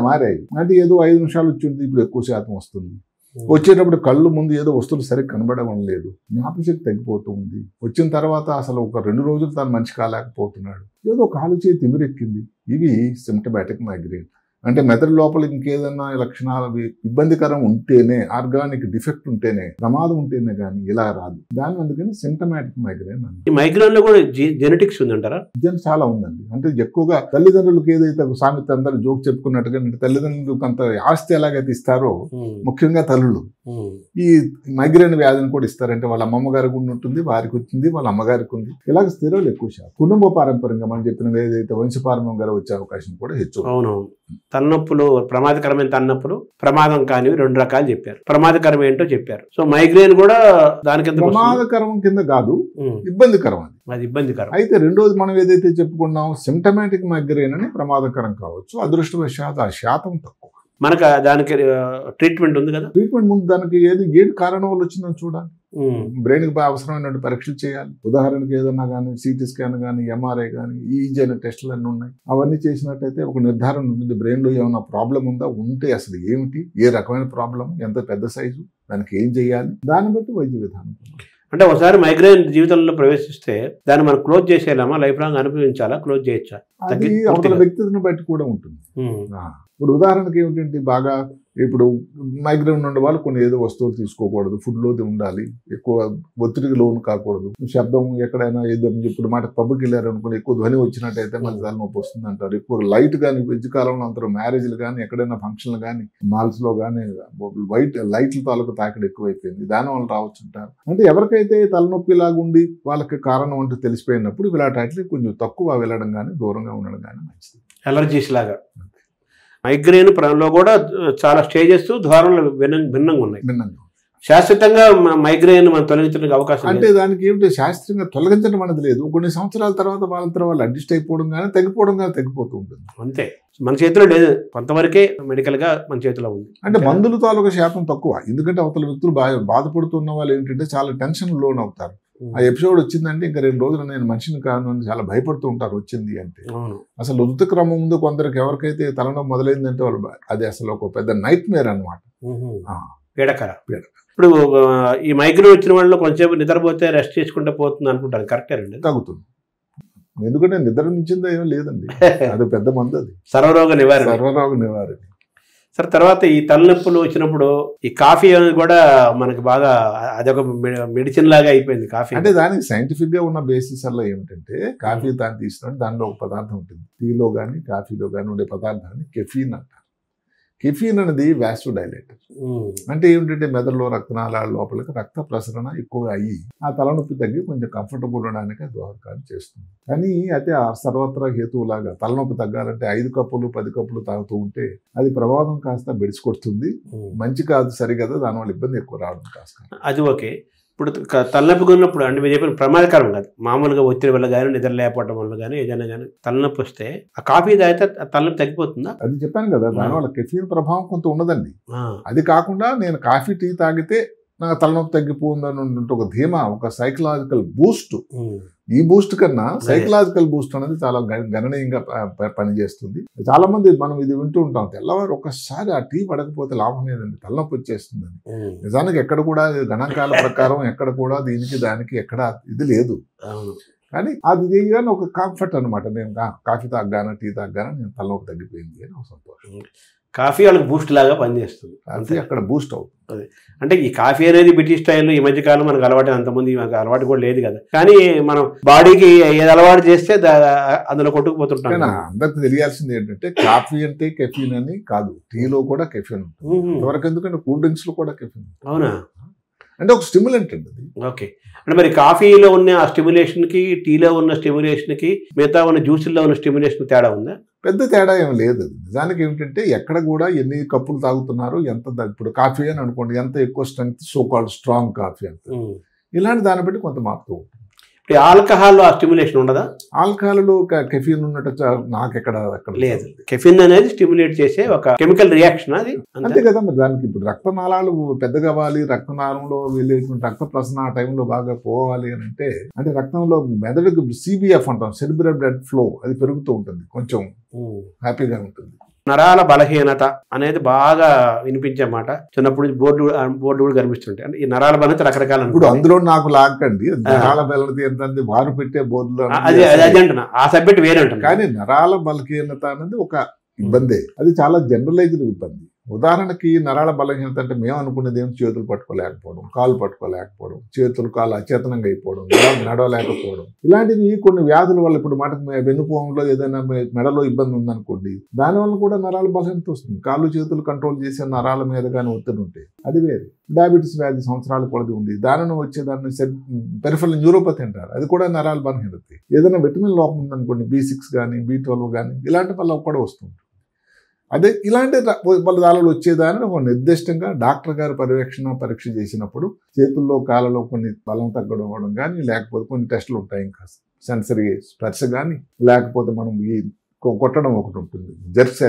Speaker 3: మారాయి. అంటే ఏదో 5 నిమిషాలు వచ్చింది, ఇప్పుడు ఎక్కువ శాతం వస్తుంది. వచ్చేటప్పుడు కళ్ళు ముందు ఏదో వస్తువులు సరిగ్గా కనబడడం లేదు, జ్ఞాపశక్తి తగ్గిపోతూ ఉంది. వచ్చిన తర్వాత అసలు ఒక 2 రోజులు తను మనిషి కాలేకపోతున్నాడు, ఏదో కాలు చేయి తిమిరెక్కింది. ఇవి సిమ్టమాటిక్ మైగ్రేన్. అంటే మెదడు లోపల ఇంకేదన్నా లక్షణాలు ఇబ్బందికరం ఉంటేనే, ఆర్గానిక్ డిఫెక్ట్ ఉంటేనే, ప్రమాదం ఉంటేనే కానీ ఇలా రాదు. దాని అందుకని సిమ్టమాటిక్ మైగ్రేన్ అండి.
Speaker 2: ఈ మైగ్రేన్ లో కూడా జెనెటిక్స్ ఉందంటారా?
Speaker 3: చాలా ఉందండి. అంటే ఎక్కువగా తల్లిదండ్రులకు ఏదైతే సామెత అందరూ జోక్ చెప్పుకున్నట్టుగా, తల్లిదండ్రులకు అంత ఆస్తి ఎలాగైతే ఇస్తారో, ముఖ్యంగా తల్లులు ఈ మైగ్రేన్ వ్యాధిని కూడా ఇస్తారంటే వాళ్ళ అమ్మమ్మ గారికి ఉంటుంది, వారికి వచ్చింది, వాళ్ళ అమ్మగారికి ఉంది. ఇలాగ స్థిరాలు ఎక్కువ శాతం కుటుంబ పారంపర్యంగా మనం చెప్పిన ఏదైతే వంశపారంపర్యంగా వచ్చే అవకాశం కూడా ಹೆಚ್ಚು.
Speaker 2: అవునవును. తలనొప్పులు ప్రమాదకరమైన తలనొప్పులు ప్రమాదం కానివి 2 రకాలు చెప్పారు. ప్రమాదకరం ఏంటో చెప్పారు. సో మైగ్రేన్ కూడా దానికి
Speaker 3: ప్రమాదకరం కింద కాదు, ఇబ్బందికరం.
Speaker 2: అది ఇబ్బందికరం.
Speaker 3: అయితే రెండోది మనం ఏదైతే చెప్పుకున్నాం సిమ్టమాటిక్ మైగ్రేన్ అని ప్రమాదకరం కావచ్చు. అదృష్టవశాత్తు ఆ శాతం తక్కువ.
Speaker 2: మనకు దానికి ట్రీట్మెంట్ ఉంది కదా.
Speaker 3: ట్రీట్మెంట్ ముందు దానికి ఏది కారణం వల్ల వచ్చిందని చూడాలి. బ్రెయిన్ కి అవసరమైన పరీక్షలు చేయాలి. ఉదాహరణకి ఏదన్నా కానీ సిటీ స్కాన్ కానీ ఎంఆర్ఐ కానీ ఈజీ అనే టెస్టులు అన్నీ ఉన్నాయి. అవన్నీ చేసినట్టయితే ఒక నిర్ధారణ ఉంటుంది. బ్రెయిన్ లో ఏమైనా ప్రాబ్లం ఉందా, ఉంటే అసలు ఏమిటి, ఏ రకమైన ప్రాబ్లం, ఎంత పెద్ద సైజు, దానికి ఏం చేయాలి, దాన్ని బట్టి వైద్య విధానం.
Speaker 2: అంటే ఒకసారి మైగ్రేన్ జీవితంలో ప్రవేశిస్తే దాన్ని మనం క్లోజ్ చేసేయాలమా, లైఫ్ లాంగ్ అనుభవించాలా, క్లోజ్ చేయొచ్చా?
Speaker 3: అది అవతల వ్యక్తిని బట్టి కూడా ఉంటుంది. ఇప్పుడు ఉదాహరణకి ఏమిటంటే బాగా ఇప్పుడు మైగ్రేన్ ఉండే వాళ్ళు కొన్ని ఏదో వస్తువులు తీసుకోకూడదు, ఫుడ్లో ఉండాలి, ఎక్కువ ఒత్తిడికి లోను కాకూడదు, శబ్దం ఎక్కడైనా ఏదో ఇప్పుడు మాట పబ్కి వెళ్ళారు అనుకోండి ఎక్కువ ధ్వని వచ్చినట్టయితే మనకి తలనొప్పి వస్తుంది అంటారు. ఎక్కువ లైట్ కానీ వెజ్ కాలంలో అంటారు, మ్యారేజ్లు కానీ ఎక్కడైనా ఫంక్షన్లు కానీ మాల్స్లో కానీ లైట్ల తాలూకు తాకిడి ఎక్కువైపోయింది, దానివల్ల రావచ్చు అంటారు. అంటే ఎవరికైతే తలనొప్పి లాగా ఉండి వాళ్ళకి కారణం అంటే తెలిసిపోయినప్పుడు ఇలాంటి కొంచెం తక్కువ వెళ్ళడం కానీ దూరంగా ఉండడం కానీ మంచిది.
Speaker 2: ఎలర్జీస్ లాగా మైగ్రేన్ లో కూడా చాలా స్టేజెస్ ధోరణులు భిన్నంగా ఉన్నాయి. శాశ్వతంగా మైగ్రేన్ మనం తొలగించడానికి అవకాశం
Speaker 3: అంటే దానికి ఏమిటి శాస్త్రీయంగా తొలగించడం అనేది లేదు. కొన్ని సంవత్సరాల తర్వాత వాళ్ళు అడ్జస్ట్ అయిపోవడం కానీ తగ్గిపోవడం కానీ తగ్గిపోతూ ఉంటుంది.
Speaker 2: అంతే, మన చేతిలో లేదు, కొంతవరకే మెడికల్ గా మన చేతిలో ఉంది.
Speaker 3: అంటే మందుల తాలూకా శాతం తక్కువ. ఎందుకంటే అవతల వ్యక్తులు బాధపడుతున్న వాళ్ళు ఏంటంటే చాలా టెన్షన్ లోన్ అవుతారు. ఆ ఎపిసోడ్ వచ్చిందంటే ఇంకా 2 రోజులు నేను మనిషిని కాను అని చాలా భయపడుతూ ఉంటారు వచ్చింది అంటే. అసలు ఋతుక్రమం ముందు కొందరికి ఎవరికైతే తలనొప్పి మొదలైందంటే వాళ్ళు అది అసలు ఒక పెద్ద నైట్ మేర్ అనమాట,
Speaker 2: పీడకర. ఇప్పుడు ఈ మైగ్రేన్ వచ్చిన వాళ్ళు కొంచెం నిద్రపోతే రెస్ట్ చేసుకుంటే పోతుంది అనుకుంటారు, కరెక్టే అండి?
Speaker 3: తగ్గుతుంది. ఎందుకంటే నిద్ర మించిందో ఏమీ లేదండి, అది పెద్ద మందు. అది
Speaker 2: సర్వరోగ నివారణ. సరే, తర్వాత ఈ తలనొప్పులు వచ్చినప్పుడు ఈ కాఫీ అనేది కూడా మనకి బాగా అదొక మెడిసిన్ లాగా అయిపోయింది కాఫీ.
Speaker 3: అంటే దానికి సైంటిఫిక్ గా ఉన్న బేసిస్ అలా ఏమిటంటే కాఫీ దాన్ని తీసుకున్నట్టు దానిలో ఒక పదార్థం ఉంటుంది. టీలో కానీ కాఫీలో కానీ ఉండే పదార్థాన్ని కెఫీన్ అంటారు. కెఫీన్ అనేది వాసోడైలేటర్. అంటే ఏమిటంటే మెదడులో రక్తనాళాల లోపలికి రక్త ప్రసరణ ఎక్కువగా అయ్యి ఆ తలనొప్పి తగ్గి కొంచెం కంఫర్టబుల్ ఉండడానికి దోహదకారం చేస్తుంది. కానీ అయితే ఆ సర్వత్రా హేతువులాగా తలనొప్పి తగ్గాలంటే 5 కప్పులు 10 కప్పులు తాగుతూ ఉంటే అది ప్రమాదం కాస్త బెడిసికొడుతుంది. మంచి కాదు, సరిగదా, దానివల్ల ఇబ్బంది ఎక్కువ రావడం కాస్త.
Speaker 2: అది ఓకే. ఇప్పుడు తలనొప్పి ఉన్నప్పుడు అంటే మీరు చెప్పిన ప్రమాదకరం కాదు, మామూలుగా ఒత్తిడి వల్ల కానీ నిద్ర లేకపోవడం వల్ల కానీ ఏదైనా కానీ తలనొప్పి వస్తే ఆ కాఫీ తాగితే తలనొప్పి తగ్గిపోతుందా?
Speaker 3: అది చెప్పాను కదా, దానివల్ల కెఫీన్ ప్రభావం కొంత ఉండదండి. అది కాకుండా నేను కాఫీ టీ తాగితే నాకు తలనొప్పి తగ్గిపోతుందని ఒక ధీమా, ఒక సైకలాజికల్ బూస్ట్. ఈ బూస్ట్ కన్నా సైకలాజికల్ బూస్ట్ అనేది చాలా గణనీయంగా పనిచేస్తుంది. చాలా మంది మనం ఇది వింటూ ఉంటాం, తెల్లవారు ఒక్కసారి ఆ టీ పడకపోతే లాభం లేదండి, తలనొప్పి వచ్చేస్తుందని. నిజానికి ఎక్కడ కూడా గణాంకాల ప్రకారం ఎక్కడ కూడా దీనికి దానికి ఎక్కడ ఇది లేదు. కానీ అది చేయగానే ఒక కంఫర్ట్ అనమాట, నేను కాఫీ తాగ్గానా టీ తాగ్గానా నేను తలనొప్పి తగ్గిపోయింది అని ఒక సంతోషం.
Speaker 2: కాఫీ వాళ్ళకి బూస్ట్ లాగా పనిచేస్తుంది,
Speaker 3: అంతే, అక్కడ బూస్ట్ అవుతుంది.
Speaker 2: అదే అంటే ఈ కాఫీ అనేది బ్రిటిష్ స్టైల్ ఈ మధ్య కాలం మనకు అలవాటు, అంతమంది మనకు అలవాటు కూడా లేదు కదా. కానీ మనం బాడీకి ఏది అలవాటు చేస్తే అందులో కొట్టుకుపోతుంటాం.
Speaker 3: అందరికి తెలియాల్సింది ఏంటంటే కాఫీ అంటే కెఫీన్ అని కాదు, టీలో కూడా కెఫీన్ ఉంటుంది. ఇంతవరకు ఎందుకంటే కూల్ డ్రింక్స్ లో కూడా కెఫీన్.
Speaker 2: అవునా?
Speaker 3: అంటే ఒక స్టిమ్యులెంట్ అండి అది.
Speaker 2: ఓకే. అంటే మరి కాఫీలో ఉన్న ఆ స్టిమ్యులేషన్ కి టీలో ఉన్న స్టిమ్యులేషన్ కి మిగతా ఉన్న జ్యూసుల్లో ఉన్న స్టిమ్యులేషన్ తేడా ఉందా?
Speaker 3: పెద్ద తేడా ఏం లేదు. నిజానికి ఏమిటంటే ఎక్కడ కూడా ఎన్ని కప్పులు తాగుతున్నారు, ఎంత ఇప్పుడు కాఫీ అని అనుకోండి, ఎంత ఎక్కువ strength so called strong coffee అంటే ఇలాంటి దాన్ని బట్టి కొంత మారుతూ ఉంటుంది.
Speaker 2: ఇప్పుడు ఆల్కహాల్ ఆ స్టిమ్యులేషన్ ఉండదా?
Speaker 3: ఆల్కహాల్లో కెఫీన్ ఉన్నట్టు నాకు ఎక్కడ
Speaker 2: లేదు. కెఫీన్ అనేది స్టిమ్యులేట్ చేసే ఒక కెమికల్ రియాక్షన్, అది
Speaker 3: అంతే కదా. మరి దానికి ఇప్పుడు రక్తనాళాలు పెద్దగా అవ్వాలి, రక్తనాళంలో వెళ్ళేటువంటి రక్త ప్రసరణ ఆ టైంలో బాగా పోవాలి అని అంటే రక్తంలో మెదడుకు సిబిఎఫ్ అంటాం, సెరిబ్రల్ బ్లడ్ ఫ్లో, అది పెరుగుతూ ఉంటుంది, కొంచెం హ్యాపీగా ఉంటుంది.
Speaker 2: నరాల బలహీనత అనేది బాగా వినిపించే మాట, చిన్నప్పుడు బోర్డు కూడా కనిపిస్తుంటాయి. అంటే ఈ నరాల బలహీనత రకరకాల.
Speaker 3: ఇప్పుడు అందులో నాకు లాక్కండి నరాల బలహీనత ఏంటంటే వారు పెట్టే బోర్డులో
Speaker 2: అది అంటున్నా, ఆ సబ్జెక్ట్ వేరే ఉంటుంది.
Speaker 3: కానీ నరాల బలహీనత అనేది ఒక ఇబ్బందే, అది చాలా జనరలైజ్డ్ ఇబ్బంది. ఉదాహరణకి నరాల బలహీనత అంటే మేము అనుకునేది ఏం చేతులు పట్టుకోలేకపోవడం, కాళ్ళు పట్టుకోలేకపోవడం, చేతులు కాళ్ళు అచేతనంగా అయిపోవడం, నడవలేకపోవడం, ఇలాంటివి కొన్ని వ్యాధుల వల్ల. ఇప్పుడు మాట వెన్నుపోవంలో ఏదైనా మెడలో ఇబ్బంది ఉందనుకోండి, దానివల్ల కూడా నరాల బలహీనత వస్తుంది. కాళ్ళు చేతులు కంట్రోల్ చేసే నరాల మీద కానీ ఒత్తిడి ఉంటే అది వేరే. డయాబెటీస్ వ్యాధి సంవత్సరాల కొలది ఉంది, దానిని వచ్చేదాన్ని పెరిఫెరల్ న్యూరోపతి అంటారు, అది కూడా నరాల బలహీనత. ఏదైనా విటమిన్ లోపం ఉందనుకోండి, B6 కానీ B12 కానీ ఇలాంటి వల్ల కూడా వస్తుంది. అదే ఇలాంటి దానిలో వచ్చేదాన్ని ఒక నిర్దిష్టంగా డాక్టర్ గారు పరీక్ష చేసినప్పుడు చేతుల్లో కాళ్ళలో కొన్ని బలం తగ్గడం కానీ, లేకపోతే కొన్ని టెస్టులు ఉంటాయి, ఇంకా సెన్సరీ స్పర్శ కానీ, లేకపోతే మనం ఈ కొట్టడం ఒకటి ఉంటుంది, జర్క్స్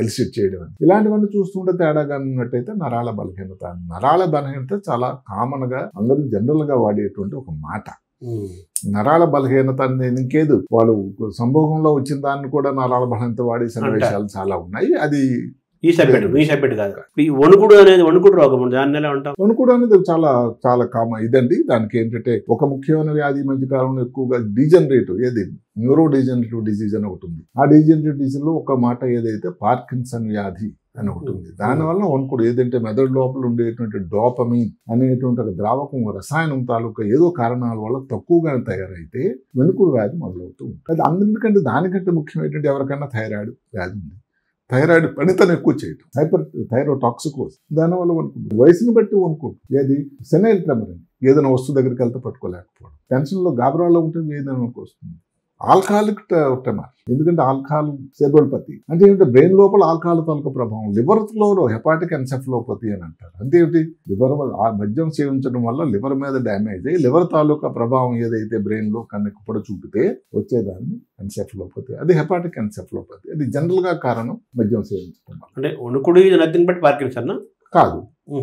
Speaker 3: ఎలిసిట్ చేయడం అని, ఇలాంటివన్నీ చూస్తుంటే తేడాగా ఉన్నట్టయితే నరాల బలహీనత. నరాల బలహీనత చాలా కామన్ గా అందరూ జనరల్ గా వాడేటువంటి ఒక మాట. నరాల బలహీనత అనేది ఇంకేదు, వాళ్ళు సంభోగంలో వచ్చిన దాన్ని కూడా నరాల బలహీనత వాడే సన్నివేశాలు చాలా ఉన్నాయి. అది
Speaker 2: ఈ సబ్జెక్ట్ కాదు. ఈ వణుకుడు అనేది వణుకుడు రోగం, దాన్ని ఎలా ఉంటాం?
Speaker 3: వణుకుడు అనేది చాలా చాలా కామన్ ఇదండి. దానికి ఏంటంటే ఒక ముఖ్యమైన వ్యాధి ఈ మధ్య కాలంలో ఎక్కువగా డీజనరేటివ్, ఏది న్యూరో డీజనరేటివ్ డిసీజ్ అని ఒకటి ఉంది. ఆ డీజనరేటివ్ డిసీజ్ లో ఒక మాట ఏదైతే పార్కిన్సన్ వ్యాధి అని ఒకటి ఉంది. దానివల్ల వణుకుడు ఏదంటే మెదడు లోపల ఉండేటువంటి డోపమిన్ అనేటువంటి ఒక ద్రావకం, రసాయనం తాలూకా ఏదో కారణాల వల్ల తక్కువగానే తయారైతే వణుకుడు వ్యాధి మొదలవుతూ ఉంటుంది. అందరికంటే దానికంటే ముఖ్యం ఏంటంటే ఎవరికైనా థైరాయిడ్ వ్యాధి ఉంది, థైరాయిడ్ పనితనం ఎక్కువ చేయటం, థైరోటాక్సికోస్, దానివల్ల వణుకుంటుంది. వయసుని బట్టి వణుకుంటుంది. ఏది సెనైల్ ట్రెమర్ అని, ఏదైనా వస్తువు దగ్గరికి వెళ్తే పట్టుకోలేకపోవడం, టెన్షన్లో గాబరాలో ఉంటుంది, ఏదైనా వస్తుంది. ఆల్కహాలిక్ ట్రెమర్, ఎందుకంటే ఆల్కహాల్ సెర్బోల్పతి అంటే ఏంటంటే బ్రెయిన్ లోపల ఆల్కహాల్ తాలూకా ప్రభావం. లివర్ లో హెపాటిక్ ఎన్సెఫలోపతి అని అంటారు. అంటే ఏంటి, లివర్ మద్యం సేవించడం వల్ల లివర్ మీద డ్యామేజ్ అయ్యి లివర్ తాలూకా ప్రభావం ఏదైతే బ్రెయిన్ లో కన్నెక్కుపడి చూపితే వచ్చేదాన్ని ఎన్సెఫలోపతి, అది హెపాటిక్ ఎన్సెఫలోపతి. అది జనరల్ గా కారణం మద్యం సేవించడం.
Speaker 2: అంటే వణుకుడు నథింగ్ బట్ పార్కిన్సన్
Speaker 3: కాదు,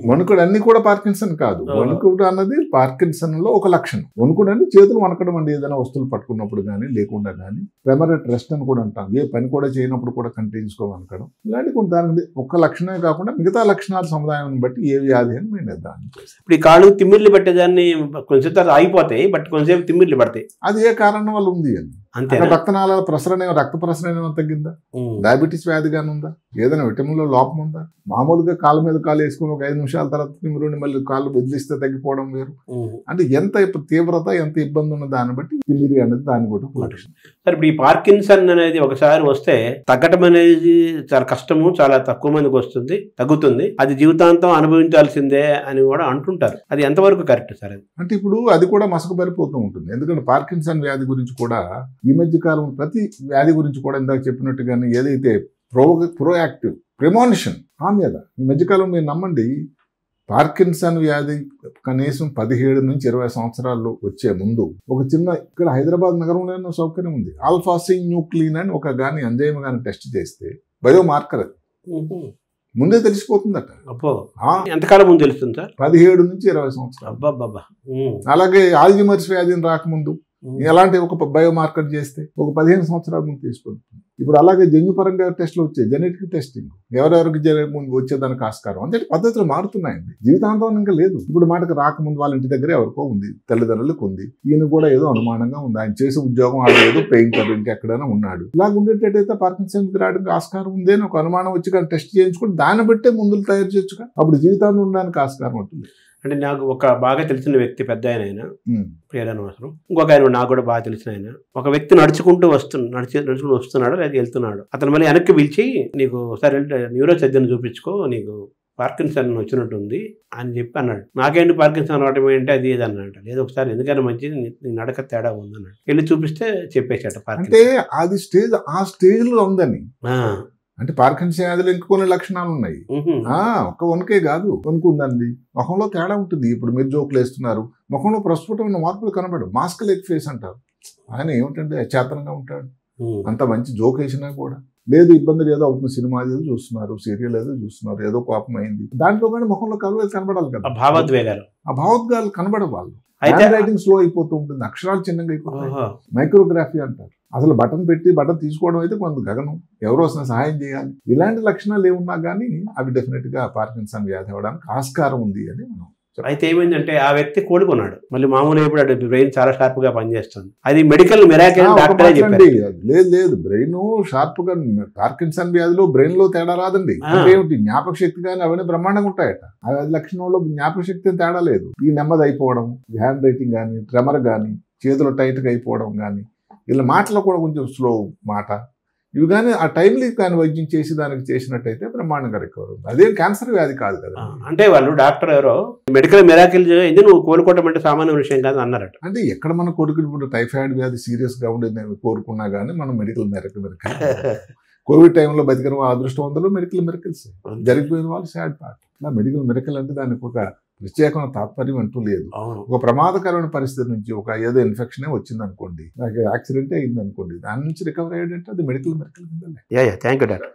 Speaker 3: వణుకుడు అన్ని కూడా పార్కిన్సన్ కాదు. వణుకుడు అన్నది పార్కిన్సన్ లో ఒక లక్షణం. వణుకుడు అంటే చేతులు వణకడం అండి, ఏదైనా వస్తువులు పట్టుకున్నప్పుడు కానీ లేకుండా కానీ. ప్రెమరెట్ రెస్ట్ అని కూడా అంటాం, ఏ పని కూడా చేయనప్పుడు కూడా కంటిన్యూస్ గా వణకడం. ఇలాంటి కొన్ని దాని ఒక లక్షణమే కాకుండా మిగతా లక్షణాల సముదాయాన్ని బట్టి ఏ వ్యాధి అని మేము నిర్ధారణ చేస్తాం.
Speaker 2: ఇప్పుడు ఈ కాళ్ళు తిమ్మిర్లు పట్టేదాన్ని కొంచెం తర్వాత ఆగిపోతాయి, బట్ కొంచెంసేపు తిమ్మిర్లు పడతాయి,
Speaker 3: అది ఏ కారణం వల్ల ఉంది అని.
Speaker 2: అంతే.
Speaker 3: రక్తనాళాల రక్త ప్రసరణ ఏమైనా తగ్గిందా, డయాబెటీస్ వ్యాధిగానే ఉందా, ఏదైనా విటమిన్లో లోపం ఉందా? మామూలుగా కాళ్ళ మీద కాలు వేసుకుని ఒక 5 నిమిషాల తర్వాత తిమ్మిరుని మళ్ళీ కాళ్ళు బదిలిస్తే తగ్గిపోవడం వేరు. అంటే ఎంత తీవ్రత, ఎంత ఇబ్బంది ఉన్న దాన్ని బట్టి తిమ్మిరి అనేది దాని కూడా లక్షణం.
Speaker 2: సరే, ఇప్పుడు ఈ పార్కిన్సన్ అనేది ఒకసారి వస్తే తగ్గటం అనేది చాలా కష్టము, చాలా తక్కువ మందికి వస్తుంది, తగ్గుతుంది, అది జీవితాంతం అనుభవించాల్సిందే అని కూడా అంటుంటారు. అది ఎంతవరకు కరెక్ట్ సార్? అది
Speaker 3: అంటే ఇప్పుడు అది కూడా మసకబరిపోతూ ఉంటుంది. ఎందుకంటే పార్కిన్సన్ వ్యాధి గురించి కూడా ఈ మధ్య కాలం ప్రతి వ్యాధి గురించి కూడా ఇందాక చెప్పినట్టుగానే ఏదైతే ప్రోయాక్టివ్ ప్రిమానిషన్ ఆ మీద ఈ మధ్యకాలం మీరు నమ్మండి, పార్కిన్సన్ వ్యాధి కనీసం 17 నుంచి 20 సంవత్సరాల్లో వచ్చే ముందు ఒక చిన్న ఇక్కడ హైదరాబాద్ నగరంలో సౌకర్యం ఉంది, ఆల్ఫాసిన్యూక్లిన్ అని ఒక గాని ఎంజైమ్ గాని టెస్ట్ చేస్తే బయోమార్కర్ అది ముందే తెలిసిపోతుందట.
Speaker 2: ఎంతకాలం ముందు తెలుస్తుంది సార్?
Speaker 3: 17 నుంచి 20 సంవత్సరాలు. అలాగే ఆల్జిమర్స్ వ్యాధిని రాకముందు ఎలాంటి ఒక బయోమార్కర్ చేస్తే ఒక 15 సంవత్సరాల ముందు తీసుకుంటుంది. ఇప్పుడు అలాగే జన్యుపరంగా టెస్ట్లు వచ్చాయి, జెనెటిక్ టెస్టింగ్, ఎవరెవరికి వచ్చేదానికి ఆస్కారం. అంటే పద్ధతులు మారుతున్నాయండి, జీవితాంతం ఇంకా లేదు. ఇప్పుడు మాటకు రాకముందు వాళ్ళ ఇంటి దగ్గర ఎవరికో ఉంది, తల్లిదండ్రులకు ఉంది, ఈయన కూడా ఏదో అనుమానంగా ఉంది, ఆయన చేసే ఉద్యోగం ఆడలేదు, పెయింటర్ ఇంకెక్కడైనా ఉన్నాడు. ఇలాగ ఉండేటట్టయితే పార్కిన్సన్ రావడానికి ఆస్కారం ఉంది అని ఒక అనుమానం వచ్చి కానీ టెస్ట్ చేయించుకుని దాన్ని బట్టే మందులు తయారు చేయొచ్చుగా, అప్పుడు జీవితాంతం ఉండడానికి ఆస్కారం ఉంటుంది.
Speaker 2: అంటే నాకు ఒక బాగా తెలిసిన వ్యక్తి, పెద్ద ఆయన, ప్రియదానం అవసరం, ఇంకొక ఆయన నాకు కూడా బాగా తెలిసిన ఆయన, ఒక వ్యక్తి నడుచుకుంటూ వస్తున్నాడు, లేదా వెళ్తున్నాడు, అతను మళ్ళీ వెనక్కి పిలిచి, నీకు ఒకసారి న్యూరో సర్జన్ చూపించుకో, నీకు పార్కిన్సన్ వచ్చినట్టుంది అని చెప్పి అన్నాడు. నాకేంటి పార్కిన్సన్ రావడం ఏంటి అది ఇది అన్నాడు. లేదు ఒకసారి ఎందుకైనా మంచిది, నీ నడక తేడా ఉందన్నాడు. వెళ్ళి చూపిస్తే చెప్పేశాట
Speaker 3: అంటే అది స్టేజ్, ఆ స్టేజ్ లో ఉందని. అంటే పార్కిన్సన్ వ్యాధిలో ఇంకా కొన్ని లక్షణాలు ఉన్నాయి. ఒక్క వణుకే కాదు, వణుకు ఉందండి, ముఖంలో తేడా ఉంటుంది. ఇప్పుడు మీరు జోకులు వేస్తున్నారు, ముఖంలో ప్రస్ఫుటమైన మార్పులు కనబడు, మాస్క్ లెగ్ ఫేస్ అంటారు. ఆయన ఏమిటంటే అచేతనంగా ఉంటాడు, అంత మంచి జోక్ వేసినా కూడా లేదు, ఇబ్బంది ఏదో అవుతుంది, సినిమా ఏదో చూస్తున్నారు, సీరియల్ ఏదో చూస్తున్నారు, ఏదో కోపం అయింది, దాంట్లో కానీ ముఖంలో కలవలు కనబడాలి కదా, ఆ భావోద్వేగాలు కనబడవాళ్ళు. రైటింగ్ స్లో అయిపోతూ ఉంటుంది, అక్షరాలు చిన్నగా అయిపోతాయి, మైక్రోగ్రఫీ అంటారు. అసలు బటన్ తీసుకోవడం అయితే కొంత గగనం, ఎవరో వస్తున్న సహాయం చేయాలి. ఇలాంటి లక్షణాలు ఏమున్నా కానీ అవి డెఫినెట్ గా పార్కిన్సన్ వ్యాధి అవ్వడానికి ఆస్కారం ఉంది అని మనం
Speaker 2: అయితే ఏమైందంటే ఆ వ్యక్తి కోలుకున్నాడు, మళ్ళీ మామూలు ఇప్పుడు బ్రెయిన్ చాలా షార్ప్ గా పనిచేస్తుంది. అది మెడికల్ మిరాకిల్ డాక్టరే చెప్పారు.
Speaker 3: లేదు బ్రెయిన్ షార్ప్ గా, పార్కిన్సన్ వ్యాధిలో బ్రెయిన్ లో తేడా రాదండి. ఏమిటి జ్ఞాపక శక్తి కానీ అవన్నీ బ్రహ్మాండంగా ఉంటాయట. ఆ లక్షణంలో జ్ఞాపక శక్తి తేడా లేదు. ఈ నెమ్మది అయిపోవడం, హ్యాండ్ రైటింగ్ కానీ, ట్రెమర్ కానీ, చేతులు టైట్ గా అయిపోవడం కానీ, ఇలా మాటలో కూడా కొంచెం స్లో మాట, ఇవి కానీ ఆ టైంలీ కానీ వైద్యం చేసి దానికి చేసినట్టయితే బ్రహ్మాండంగా రికవర్ అవుతుంది. అదేం క్యాన్సర్ వ్యాధి కాదు కదా.
Speaker 2: అంటే వాళ్ళు డాక్టర్ ఎవరో మెడికల్ మిరాకిల్ చేసి నువ్వు కోలుకోవడం అంటే సామాన్య విషయం కాదు అన్నారట.
Speaker 3: అంటే ఎక్కడ మనం కోరుకున్నప్పుడు టైఫాయిడ్ వ్యాధి సీరియస్ గా ఉండేది నేను కోరుకున్నా కానీ మనం మెడికల్ మిరకల్ కోవిడ్ టైంలో బతికిన అదృష్టవంతులు మెడికల్ మిరకల్స్, జరిగిపోయిన వాళ్ళు సాడ్ పార్ట్. ఇలా మెడికల్ మిరకల్ అంటే దానికి ఒక ప్రత్యేకమైన తాత్పర్యం అంటూ లేదు. ఒక ప్రమాదకరమైన పరిస్థితి నుంచి ఒక ఏదో ఇన్ఫెక్షన్ వచ్చింది అనుకోండి, నాకు యాక్సిడెంట్ అయింది అనుకోండి, దాని నుంచి రికవర్ అయ్యాడంటే అది మెడికల్ మిరకల్ కింద.
Speaker 2: Thank you doctor.